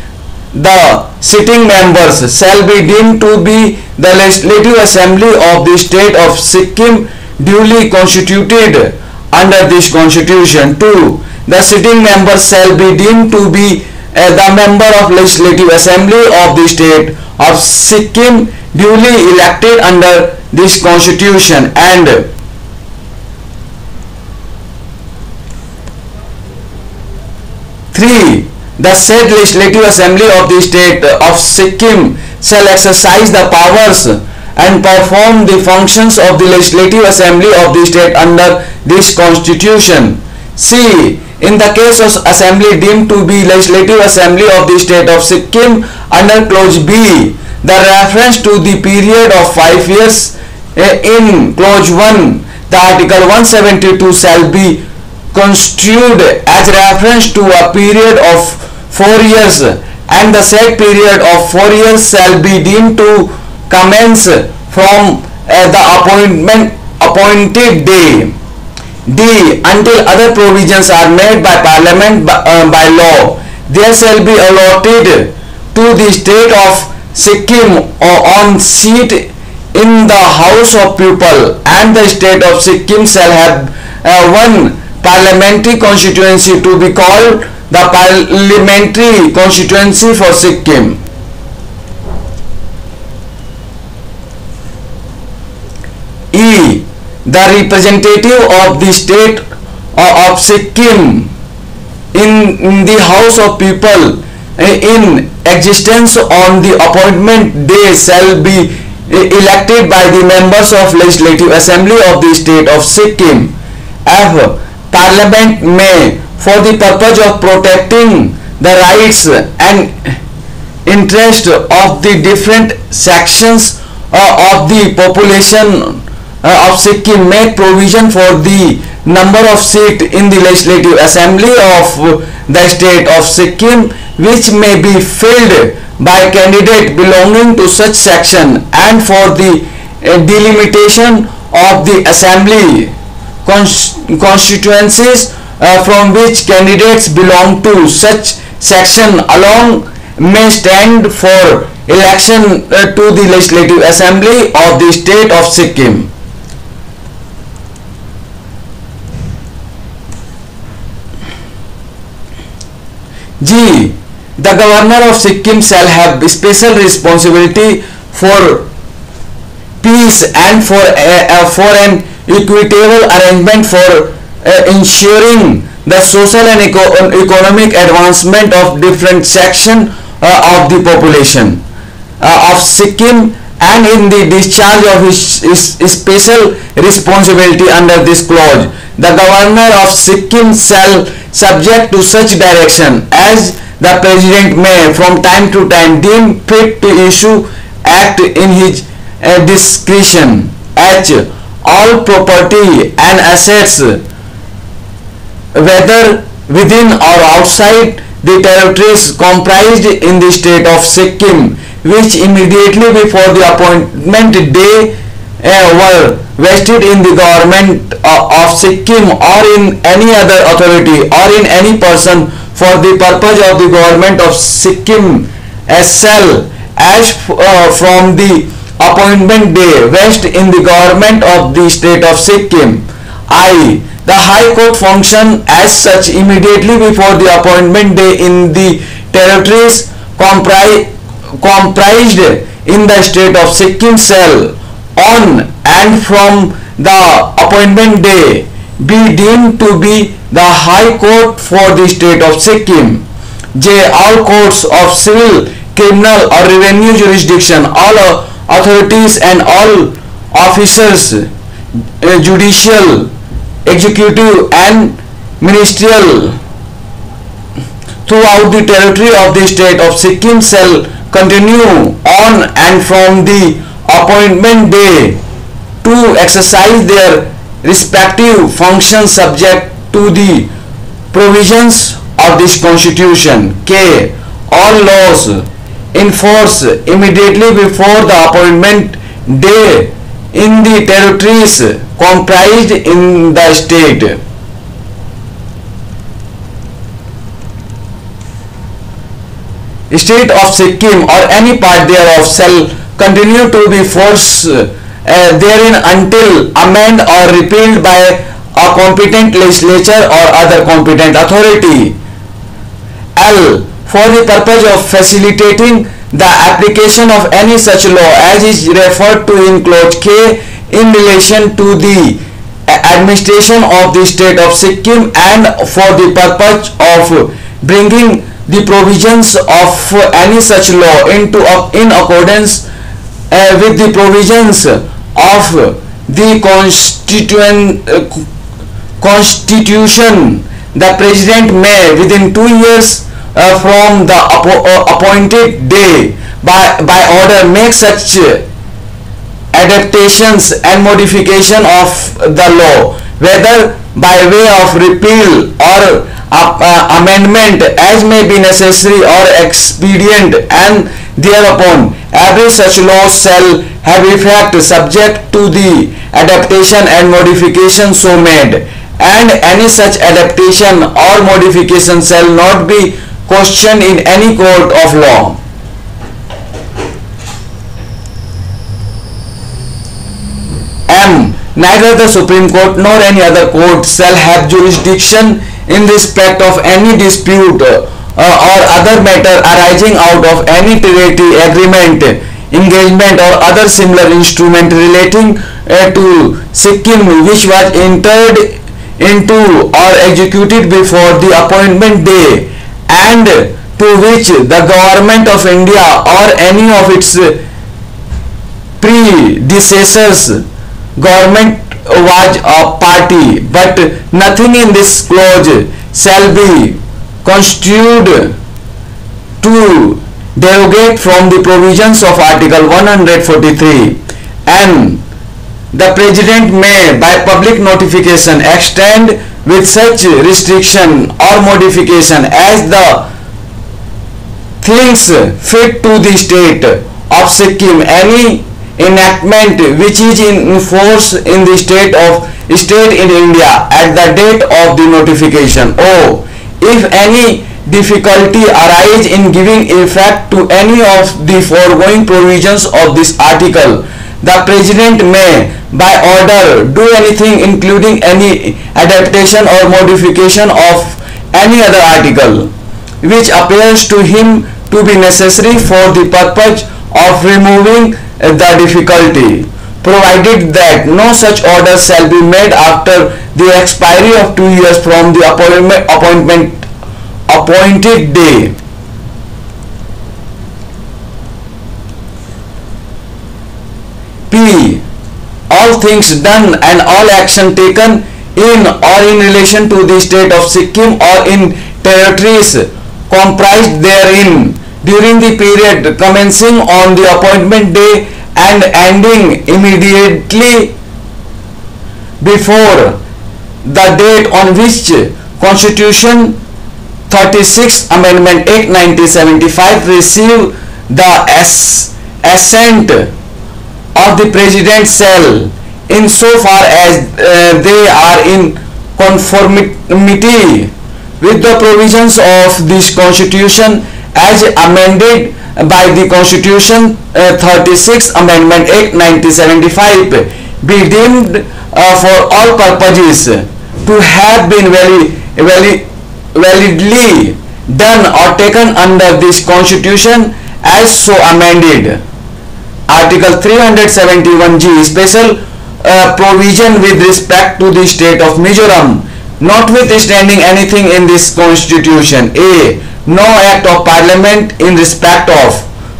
the sitting members, shall be deemed to be the Legislative Assembly of the state of Sikkim duly constituted under this constitution. 2. The sitting members shall be deemed to be the member of Legislative Assembly of the state of Sikkim duly elected under this constitution. And 3. The said Legislative Assembly of the state of Sikkim shall exercise the powers and perform the functions of the Legislative Assembly of the state under this constitution. C. In the case of assembly deemed to be Legislative Assembly of the state of Sikkim under clause B, the reference to the period of 5 years in clause 1, the article 172 shall be construed as reference to a period of 4 years, and the said period of 4 years shall be deemed to commence from the appointed day. D. Until other provisions are made by Parliament by law, there shall be allotted to the state of Sikkim on seat in the House of People, and the state of Sikkim shall have one parliamentary constituency to be called the Parliamentary Constituency for Sikkim. E. The representative of the state of Sikkim in the House of People in existence on the appointment day shall be elected by the members of Legislative Assembly of the state of Sikkim. F. Parliament may, for the purpose of protecting the rights and interest of the different sections of the population of Sikkim, make provision for the number of seats in the Legislative Assembly of the state of Sikkim which may be filled by candidate belonging to such section, and for the delimitation of the assembly constituencies from which candidates belong to such section alone may stand for election to the Legislative Assembly of the state of Sikkim. G. The Governor of Sikkim shall have special responsibility for peace and for an equitable arrangement for ensuring the social and economic advancement of different sections of the population of Sikkim, and in the discharge of his special responsibility under this clause, the Governor of Sikkim shall, subject to such direction as the President may from time to time deem fit to issue, act in his discretion. H. All property and assets, whether within or outside the territories comprised in the state of Sikkim, which immediately before the appointment day were vested in the government of Sikkim or in any other authority or in any person for the purpose of the government of Sikkim, shall as from the appointment day vest in the government of the state of Sikkim. I. The High Court function as such immediately before the appointment day in the territories comprised in the state of Sikkim shall, on and from the appointment day, be deemed to be the High Court for the state of Sikkim. J. All courts of civil, criminal or revenue jurisdiction, all authorities and all officers, judicial, executive and ministerial throughout the territory of the state of Sikkim shall continue on and from the appointment day to exercise their respective functions subject to the provisions of this constitution. K. All laws in force immediately before the appointment day in the territories comprised in the state. State of Sikkim or any part thereof shall continue to be force therein until amended or repealed by a competent legislature or other competent authority. L. For the purpose of facilitating the application of any such law as is referred to in clause K in relation to the administration of the state of Sikkim, and for the purpose of bringing the provisions of any such law into in accordance with the provisions of the constitution, the President may within 2 years from the appointed day by order make such adaptations and modification of the law, whether by way of repeal or amendment as may be necessary or expedient, and thereupon every such law shall have effect subject to the adaptation and modification so made, and any such adaptation or modification shall not be questioned in any court of law. M. Neither the Supreme Court nor any other court shall have jurisdiction in respect of any dispute or other matter arising out of any treaty, agreement, engagement or other similar instrument relating to Sikkim which was entered into or executed before the appointment day, and to which the government of India or any of its predecessors government was a party, but nothing in this clause shall be construed to derogate from the provisions of Article 143, and the President may by public notification extend with such restriction or modification as the thinks fit to the state of Sikkim any enactment which is in force in the state in India at the date of the notification. O. If any difficulty arise in giving effect to any of the foregoing provisions of this article, the President may by order do anything including any adaptation or modification of any other article which appears to him to be necessary for the purpose of removing the difficulty, provided that no such order shall be made after the expiry of 2 years from the appointed day. P. All things done and all action taken in or in relation to the state of Sikkim or in territories comprised therein during the period commencing on the appointment day and ending immediately before the date on which Constitution 36 Amendment Act 1975 received the assent of the President shall, in so far as they are in conformity with the provisions of this Constitution as amended by the Constitution 36 Amendment Act 1975, be deemed for all purposes to have been validly done or taken under this Constitution as so amended. Article 371G, special provision with respect to the state of Mizoram. Notwithstanding anything in this Constitution, A. No act of Parliament in respect of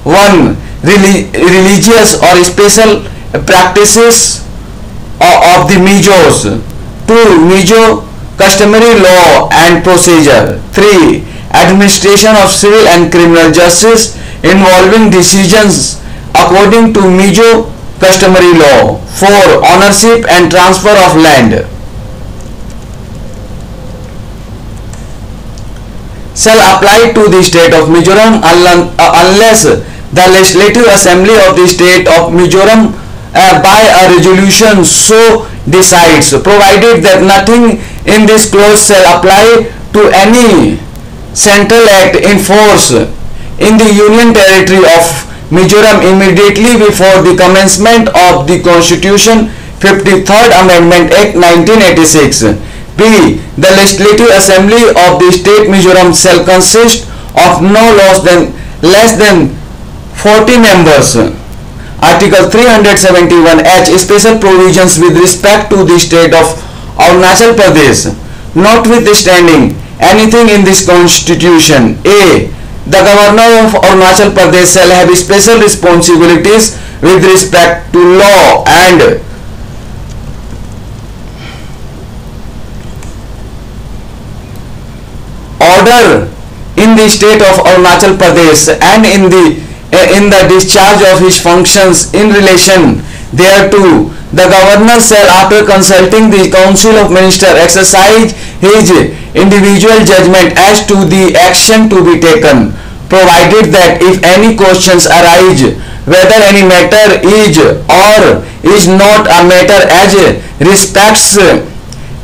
1. Religious or special practices of the Mijos. 2. Mizo customary law and procedure. 3. Administration of civil and criminal justice involving decisions according to Mizo customary law. 4. Ownership and transfer of land shall apply to the state of Mizoram unless the Legislative Assembly of the state of Mizoram by a resolution so decides, provided that nothing in this clause shall apply to any central act in force in the Union Territory of Mizoram immediately before the commencement of the Constitution 53rd Amendment Act 1986. B. The Legislative Assembly of the State Mizoram shall consist of no less than 40 members. Article 371H, special provisions with respect to the state of Arunachal Pradesh. Notwithstanding anything in this Constitution, A. The Governor of Arunachal Pradesh shall have special responsibilities with respect to law and order in the state of Arunachal Pradesh and in the discharge of his functions in relation thereto. The Governor shall, after consulting the Council of Ministers, exercise his individual judgment as to the action to be taken, provided that if any questions arise whether any matter is or is not a matter as respects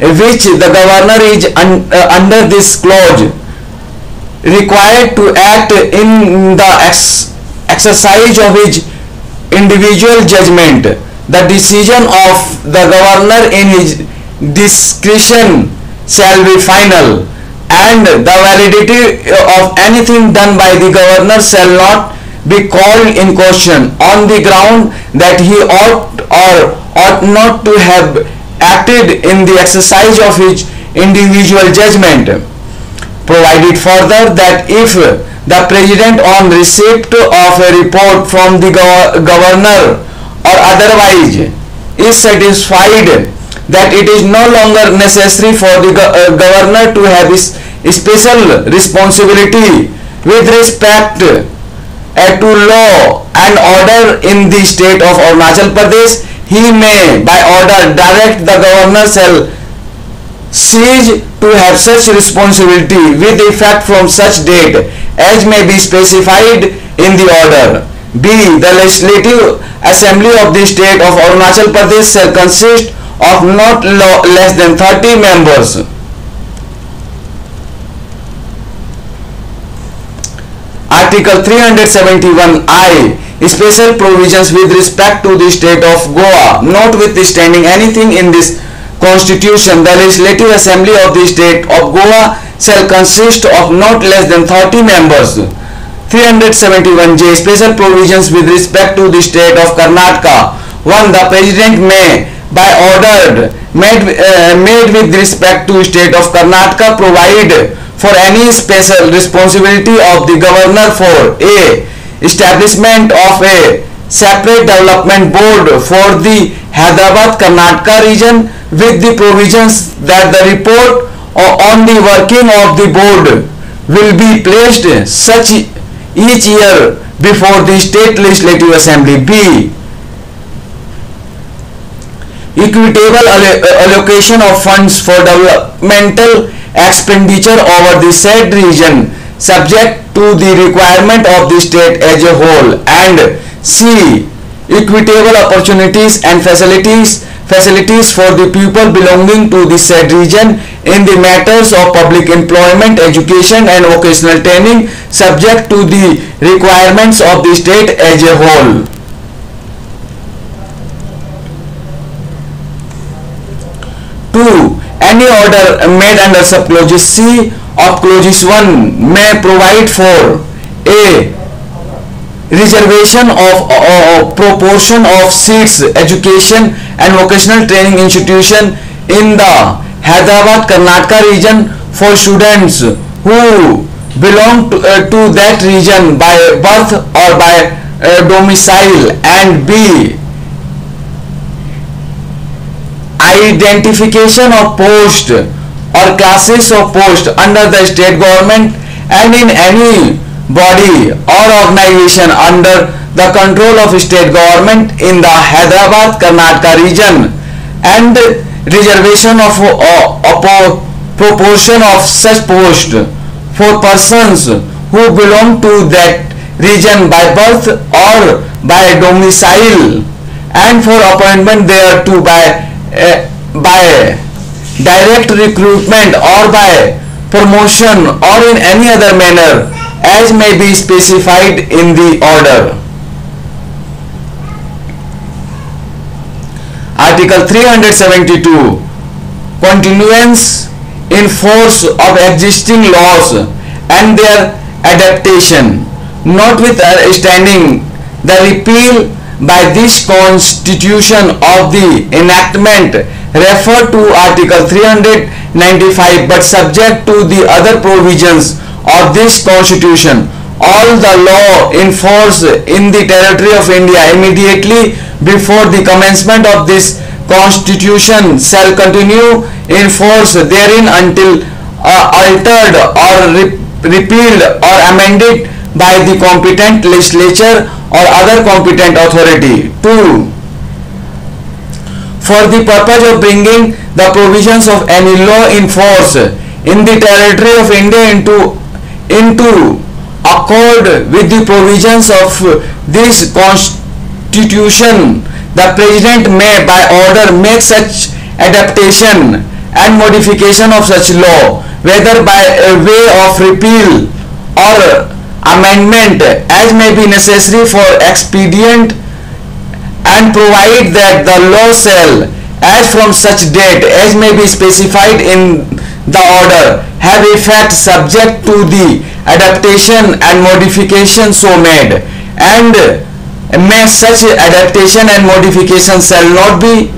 which the Governor is under this clause required to act in the exercise of his individual judgment, the decision of the Governor in his discretion shall be final, and the validity of anything done by the Governor shall not be called in question on the ground that he ought or ought not to have acted in the exercise of his individual judgment. Provided further that if the President on receipt of a report from the Governor or otherwise is satisfied that it is no longer necessary for the Governor to have his special responsibility with respect to law and order in the state of Arunachal Pradesh, he may by order direct the Governor shall cease to have such responsibility with effect from such date as may be specified in the order. B. The Legislative Assembly of the State of Arunachal Pradesh shall consist of not less than 30 members. Article 371I. Special provisions with respect to the state of Goa. Notwithstanding anything in this Constitution, the Legislative Assembly of the State of Goa shall consist of not less than 30 members. 371J. Special provisions with respect to the state of Karnataka. 1. The President may, by order made with respect to state of Karnataka, provide for any special responsibility of the governor for A. Establishment of a separate development board for the Hyderabad Karnataka region, with the provisions that the report on the working of the board will be placed such each year before the State Legislative Assembly. B. Equitable allocation of funds for developmental expenditure over the said region, subject to the requirement of the state as a whole. And C. Equitable opportunities and facilities for the people belonging to the said region in the matters of public employment, education and vocational training, subject to the requirements of the state as a whole. 2. Any order made under subclause C of clause 1 may provide for A. Reservation of proportion of seats education and vocational training institution in the Hyderabad Karnataka region for students who belong to that region by birth or by domicile. And B. Identification of post or classes of post under the state government and in any body or organization under the control of state government in the Hyderabad Karnataka region, and reservation of proportion of such post for persons who belong to that region by birth or by domicile, and for appointment thereto by direct recruitment or by promotion or in any other manner as may be specified in the order. Article 372. Continuance in force of existing laws and their adaptation, notwithstanding the repeal by this Constitution of the enactment referred to Article 395, but subject to the other provisions of this Constitution. All the law in force in the territory of India immediately before the commencement of this Constitution shall continue in force therein until altered or repealed or amended by the competent legislature or other competent authority. 2. For the purpose of bringing the provisions of any law in force in the territory of India into accord with the provisions of this Constitution, the President may by order make such adaptation and modification of such law, whether by way of repeal or amendment, as may be necessary for expedient, and provide that the law shall, as from such date as may be specified in the order, have effect subject to the adaptation and modification so made, and may such adaptation and modification shall not be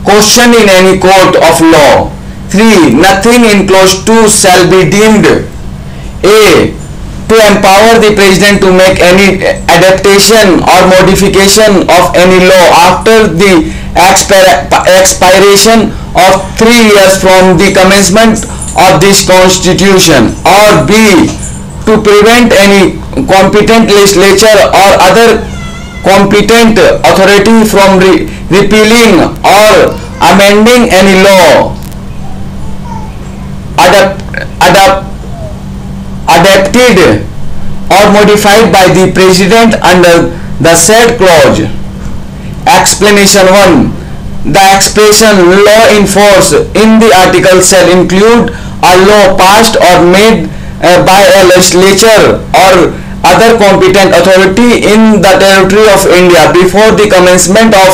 questioned in any court of law. 3. Nothing in clause 2 shall be deemed A. to empower the President to make any adaptation or modification of any law after the expiration of 3 years from the commencement of this Constitution, or B. to prevent any competent legislature or other competent authority from repealing or amending any law, adapted or modified by the President under the said clause. Explanation 1. The expression law in force in the article shall include a law passed or made by a legislature or other competent authority in the territory of India before the commencement of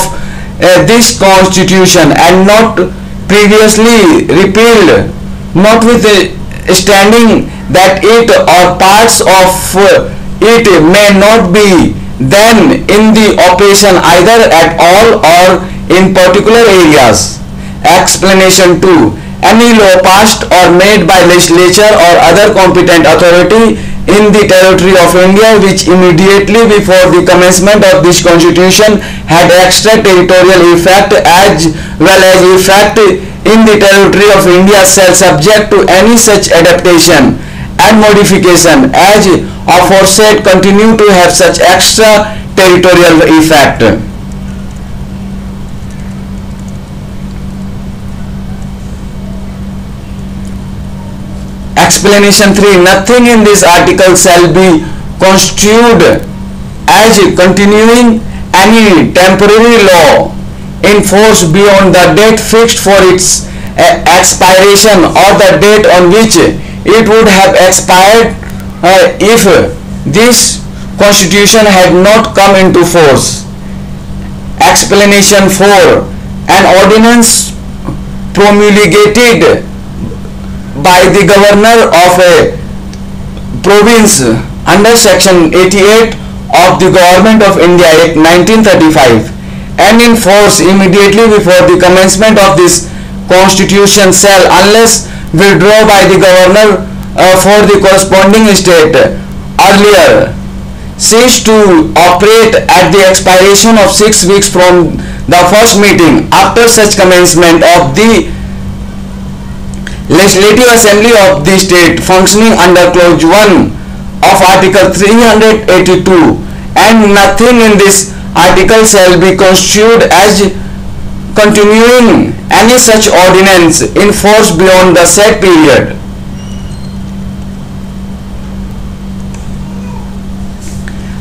this constitution and not previously repealed, notwithstanding that it or parts of it may not be then in the operation either at all or in particular areas. Explanation 2. Any law passed or made by legislature or other competent authority in the territory of India which immediately before the commencement of this constitution had extraterritorial effect as well as effect in the territory of India shall subject to any such adaptation and modification as aforesaid continue to have such extraterritorial effect. Explanation 3. Nothing in this article shall be construed as continuing any temporary law in force beyond the date fixed for its expiration or the date on which it would have expired if this constitution had not come into force. Explanation 4. An ordinance promulgated by the governor of a province under section 88 of the Government of India Act 1935 and in force immediately before the commencement of this constitution shall, unless withdrawn by the governor for the corresponding state earlier, cease to operate at the expiration of 6 weeks from the first meeting after such commencement of the Legislative Assembly of the state functioning under clause 1 of article 382, and nothing in this article shall be construed as continuing any such ordinance in force beyond the said period.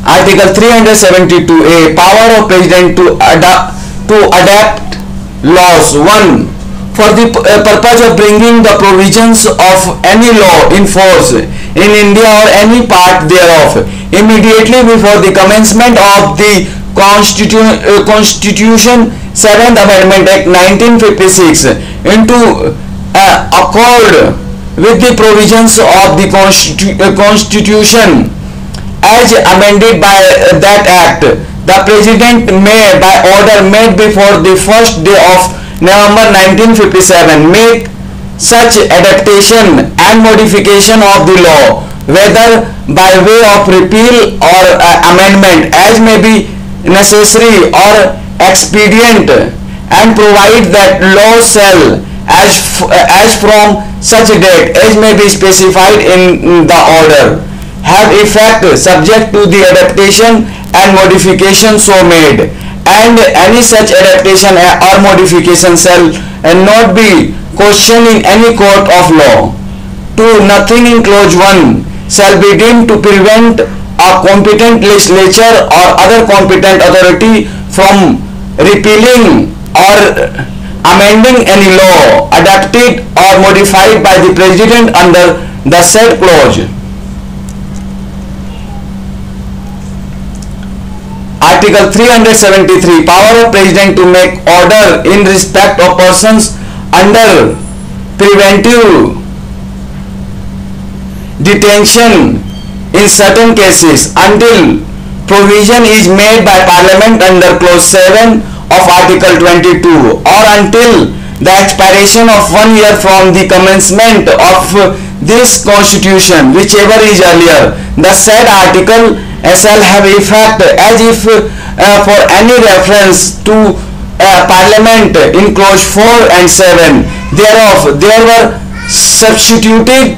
Article 372A. Power of President to adapt laws. 1. For the purpose of bringing the provisions of any law in force in India or any part thereof immediately before the commencement of the Constitution 7th Amendment Act 1956 into accord with the provisions of the Constitution as amended by that act, the President may, by order made before the first day of November 1957, make such adaptation and modification of the law, whether by way of repeal or amendment as may be necessary or expedient, and provide that law shall, as from such a date as may be specified in the order, have effect subject to the adaptation and modification so made, and any such adaptation or modification shall not be questioned in any court of law. 2. Nothing in clause 1 shall be deemed to prevent a competent legislature or other competent authority from repealing or amending any law adapted or modified by the President under the said clause. Article 373. Power of President to make order in respect of persons under preventive detention in certain cases until provision is made by Parliament under clause 7 of Article 22 or until the expiration of 1 year from the commencement of this Constitution, whichever is earlier. The said article shall have effect as if for any reference to Parliament in clause 4 and 7 thereof there were substituted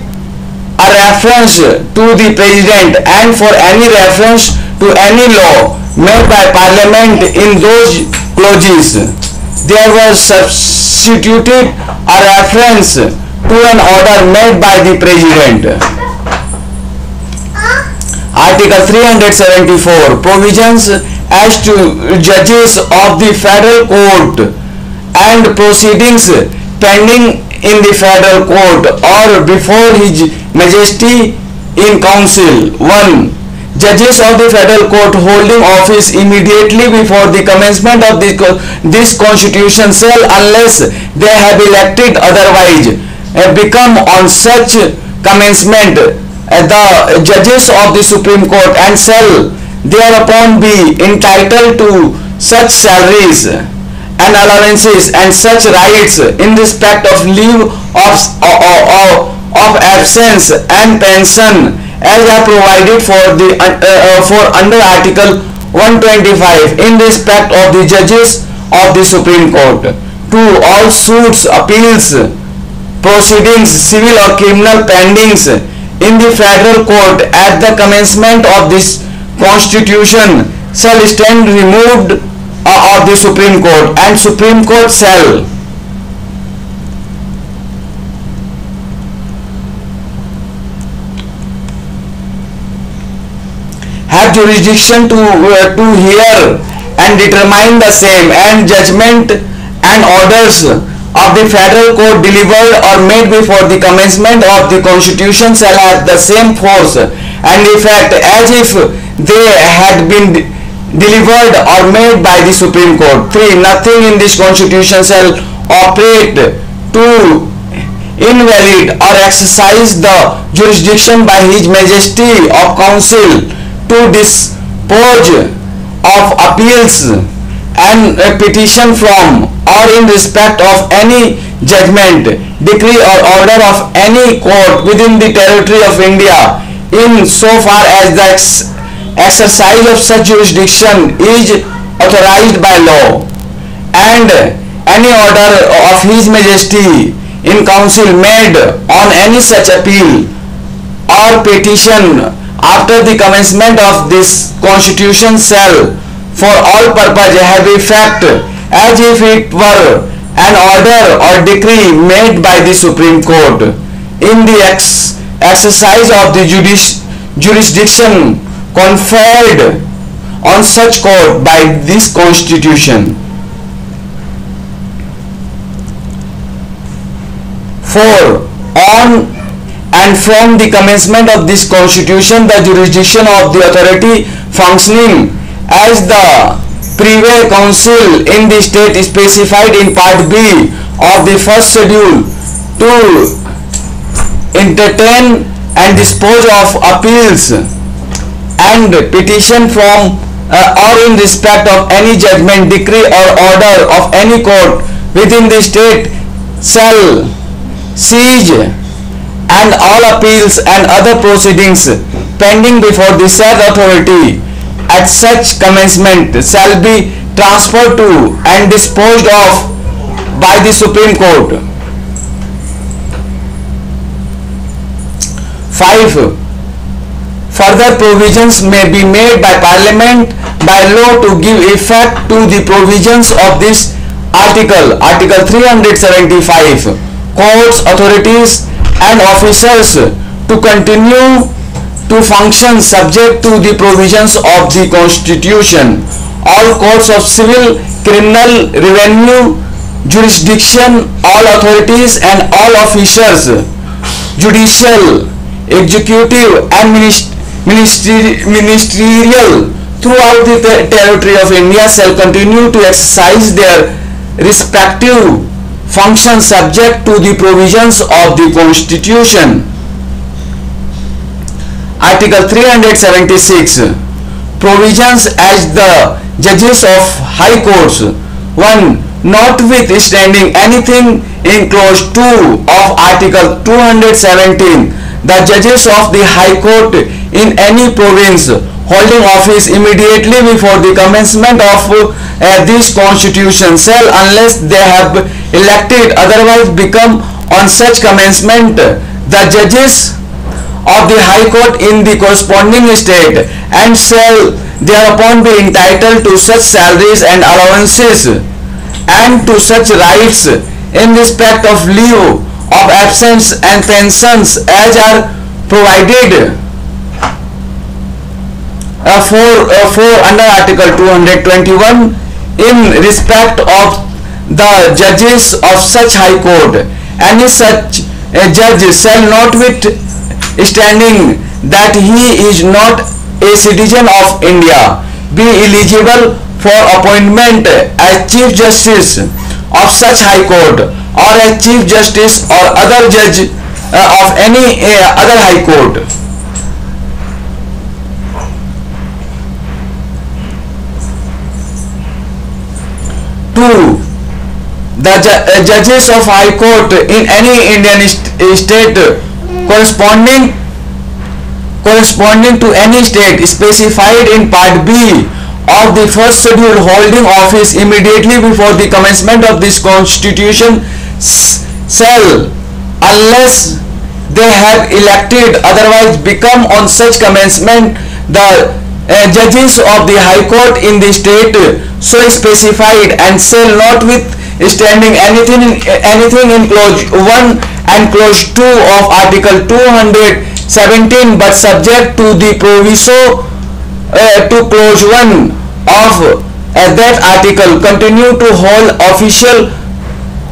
a reference to the President, and for any reference to any law made by Parliament in those clauses there was substituted a reference to an order made by the President. Article 374. Provisions as to judges of the federal court and proceedings pending in the federal court or before His Majesty in council. 1. Judges of the federal court holding office immediately before the commencement of this constitution shall, unless they have elected otherwise, become on such commencement the judges of the Supreme Court, and shall thereupon be entitled to such salaries and allowances and such rights in respect of leave of absence and pension as are provided for under Article 125 in respect of the judges of the Supreme Court. 2. All suits, appeals, proceedings, civil or criminal pendings in the federal court at the commencement of this constitution shall stand removed of the Supreme Court, and Supreme Court shall have jurisdiction to hear and determine the same, and judgment and orders of the federal court delivered or made before the commencement of the constitution shall have the same force and effect as if they had been delivered or made by the Supreme Court. 3. Nothing in this constitution shall operate to invalid or exercise the jurisdiction by His Majesty of Council to dispose of appeals and petition from or in respect of any judgment, decree or order of any court within the territory of India, in so far as the exercise of such jurisdiction is authorized by law, and any order of His Majesty in council made on any such appeal or petition after the commencement of this constitution shall for all purpose have effect as if it were an order or decree made by the Supreme Court in the exercise of the jurisdiction conferred on such court by this constitution. 4. On and from the commencement of this constitution, the jurisdiction of the authority functioning as the privy council in the state specified in part B of the first schedule to entertain and dispose of appeals and petition from or in respect of any judgment, decree or order of any court within the state shall seize, and all appeals and other proceedings pending before the said authority at such commencement shall be transferred to and disposed of by the Supreme Court. 5. Further provisions may be made by Parliament by law to give effect to the provisions of this article. Article 375. Courts, authorities and officers to continue to function subject to the provisions of the Constitution. All courts of civil, criminal, revenue, jurisdiction, all authorities and all officers, judicial, executive and ministerial throughout the territory of India shall continue to exercise their respective functions subject to the provisions of the Constitution. Article 376. Provisions as the judges of high courts. 1. Notwithstanding anything in clause 2 of Article 217, the judges of the high court in any province holding office immediately before the commencement of this constitution shall, unless they have elected otherwise, become on such commencement the judges of the high court in the corresponding state, and shall thereupon be entitled to such salaries and allowances and to such rights in respect of leave of of absence and pensions as are provided for under Article 221 in respect of the judges of such High Court. Any such judge shall notwithstanding that he is not a citizen of India be eligible for appointment as Chief Justice of such High Court or as Chief Justice or other judge of any other High Court. 2. The judges of High Court in any Indian state corresponding to any state specified in Part B of the first schedule holding office immediately before the commencement of this constitution shall, unless they have elected otherwise, become on such commencement the judges of the High Court in the state so specified, and shall notwithstanding anything in clause 1 and clause 2 of Article 217 but subject to the proviso to clause 1 of that article continue to hold official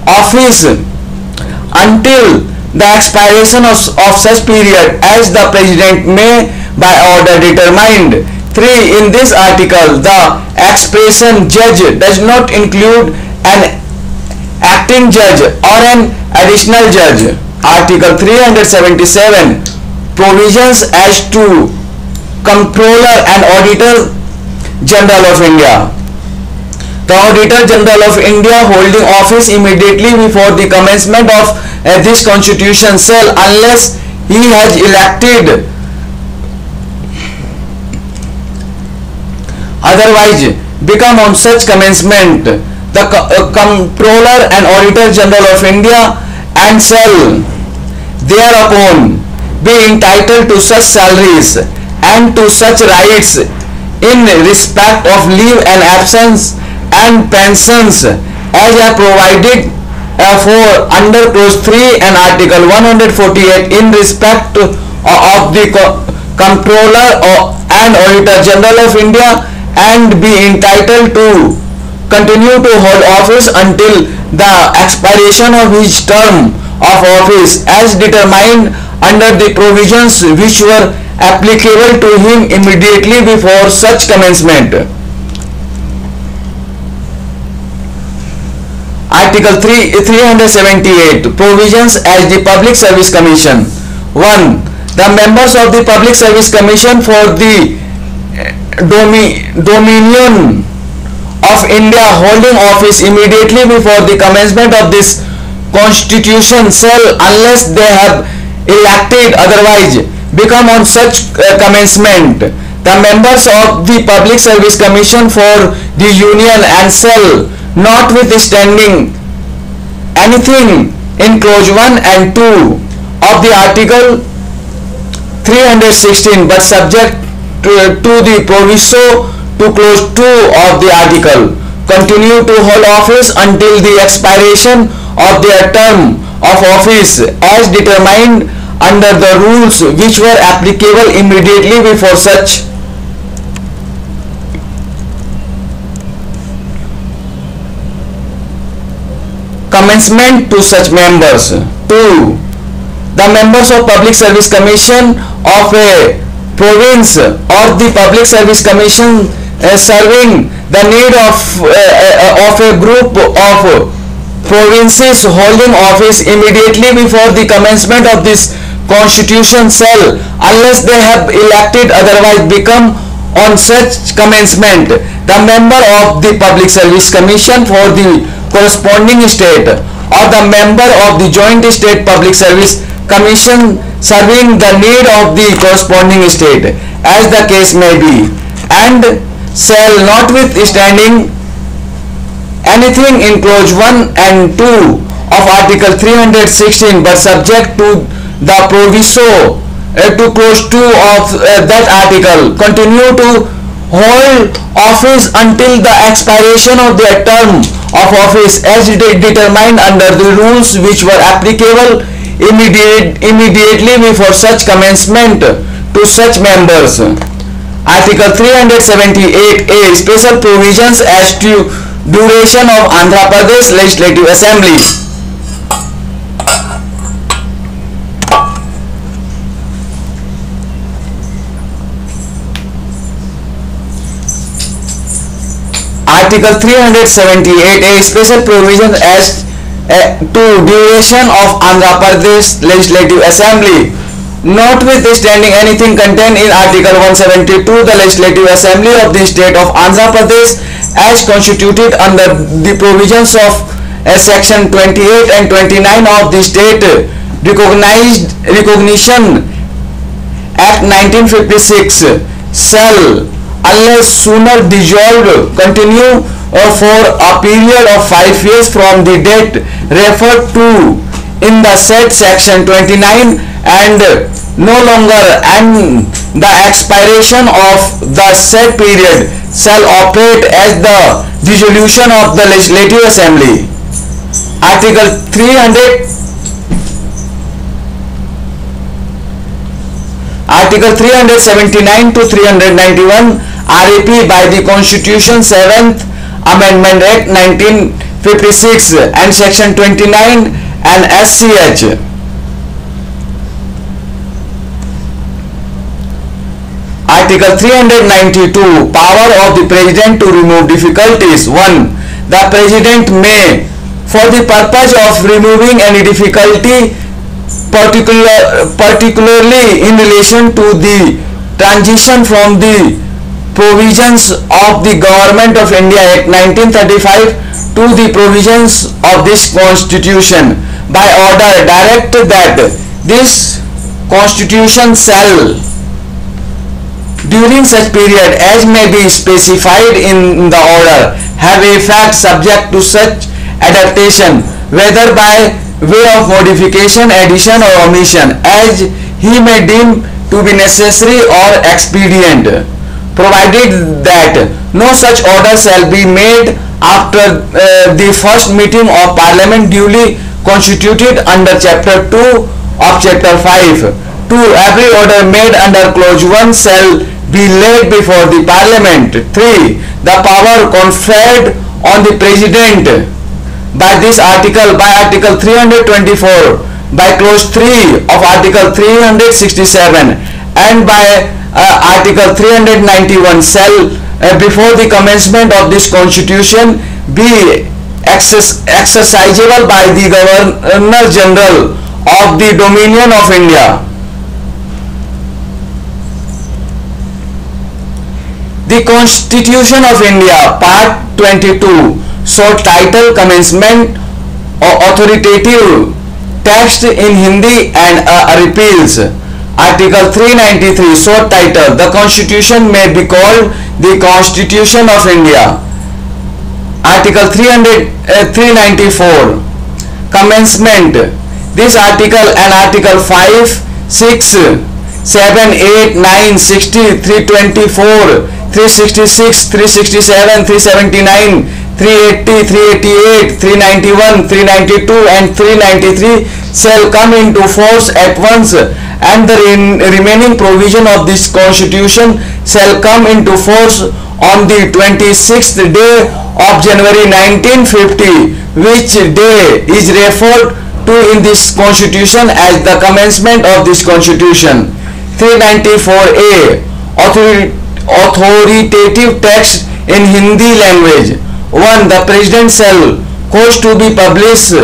office until the expiration of such period as the President may by order determined. 3. In this article, the expression judge does not include an acting judge or an additional judge. Article 377 provisions as to Comptroller and Auditor General of India. The Auditor General of India holding office immediately before the commencement of this constitution shall, unless he has elected otherwise, become on such commencement the Comptroller and Auditor General of India, and shall thereupon be entitled to such salaries and to such rights in respect of leave and absence and pensions as are provided for under clause 3 and Article 148 in respect of the Comptroller and Auditor General of India, and be entitled to continue to hold office until the expiration of his term of office as determined under the provisions which were applicable to him immediately before such commencement. Article 378 provisions as the Public Service Commission. 1. The members of the Public Service Commission for the Dominion of India holding office immediately before the commencement of this constitution shall, unless they have elected otherwise, become on such commencement the members of the Public Service Commission for the Union, and shall, notwithstanding anything in clause 1 and 2 of the Article 316 but subject to the proviso to clause 2 of the article, continue to hold office until the expiration of their term of office as determined under the rules which were applicable immediately before such. Commencement to such members. 2. The members of Public Service Commission of a province or the Public Service Commission serving the need of a group of provinces holding office immediately before the commencement of this constitution shall, unless they have elected otherwise, become on such commencement the member of the Public Service Commission for the corresponding state, or the member of the Joint State Public Service Commission serving the need of the corresponding state, as the case may be, and shall, notwithstanding anything in clause 1 and 2 of Article 316 but subject to the proviso to clause 2 of that article, continue to hold office until the expiration of their term of office as determined under the rules which were applicable immediately before such commencement to such members. Article 378A, special provisions as to duration of Andhra Pradesh Legislative Assembly. Article 378A, special provisions as to duration of Andhra Pradesh Legislative Assembly. Notwithstanding anything contained in Article 172, the Legislative Assembly of the State of Andhra Pradesh, as constituted under the provisions of Section 28 and 29 of the State Recognition Act 1956, shall, unless sooner dissolved, continue for a period of 5 years from the date referred to in the said Section 29 and no longer, and the expiration of the said period shall operate as the dissolution of the Legislative Assembly. Article 379 to 391 RAP by the Constitution 7th Amendment Act 1956 and Section 29 and SCH. Article 392, power of the President to remove difficulties. 1. The President may, for the purpose of removing any difficulty, particularly in relation to the transition from the provisions of the Government of India Act 1935 to the provisions of this Constitution, by order direct that this Constitution shall, during such period as may be specified in the order, have effect subject to such adaptation, whether by way of modification, addition or omission, as he may deem to be necessary or expedient, provided that no such order shall be made after the first meeting of Parliament duly constituted under Chapter 2 of Chapter 5. 2. Every order made under Clause 1 shall be laid before the Parliament. 3. The power conferred on the President by this article, by Article 324, by Clause 3 of Article 367 and by Article 391 shall, before the commencement of this Constitution, be exercisable by the Governor General of the Dominion of India. The Constitution of India, Part 22, short title, Commencement, authoritative text in Hindi and repeals. Article 393, short title, the Constitution may be called the Constitution of India. Article 394, commencement. This article and Article 5, 6, 7, 8, 9, 60, 324, 366, 367, 379, 380, 388, 391, 392 and 393 shall come into force at once, and the remaining provision of this Constitution shall come into force on the 26th day of January 1950, which day is referred to in this Constitution as the commencement of this Constitution. 394A, authoritative text in Hindi language. 1. The President shall cause to be published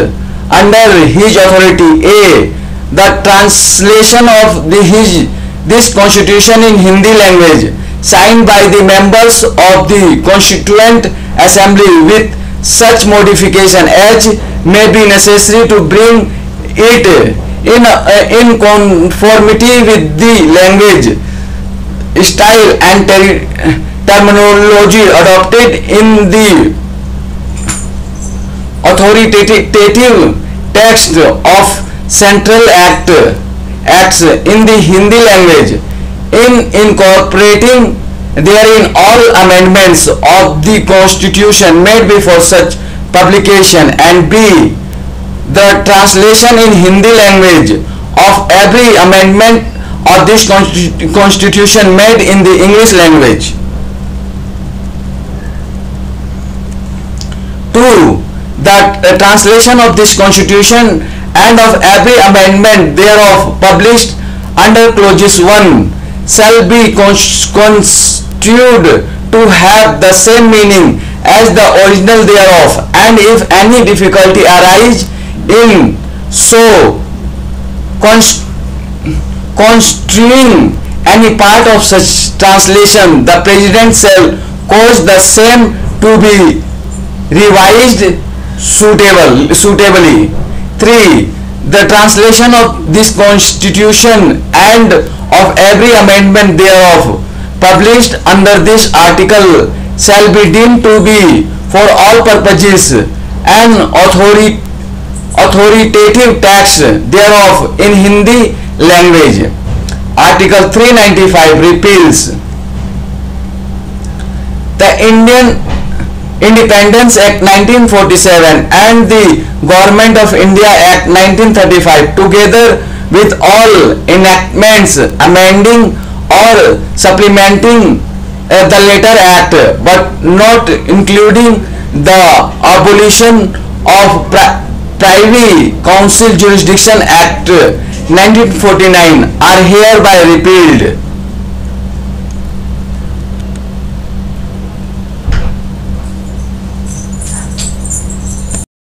under his authority. A. The translation of this Constitution in Hindi language, signed by the members of the Constituent Assembly with such modification as may be necessary to bring it in conformity with the language, style and terminology adopted in the authoritative text of Central Acts in the Hindi language, in incorporating therein all amendments of the Constitution made before such publication, and B. The the translation in Hindi language of every amendment of this constitution made in the English language. 2. The translation of this constitution and of every amendment thereof published under clauses 1 shall be construed to have the same meaning as the original thereof, and if any difficulty arise in so construing any part of such translation, the President shall cause the same to be revised suitably. 3. The translation of this constitution and of every amendment thereof published under this article shall be deemed to be for all purposes an authoritative text thereof in Hindi language. Article 395 repeals the Indian Independence Act 1947 and the Government of India Act 1935 together with all enactments amending or supplementing the latter act, but not including the abolition of Privy Council Jurisdiction Act 1949 are hereby repealed.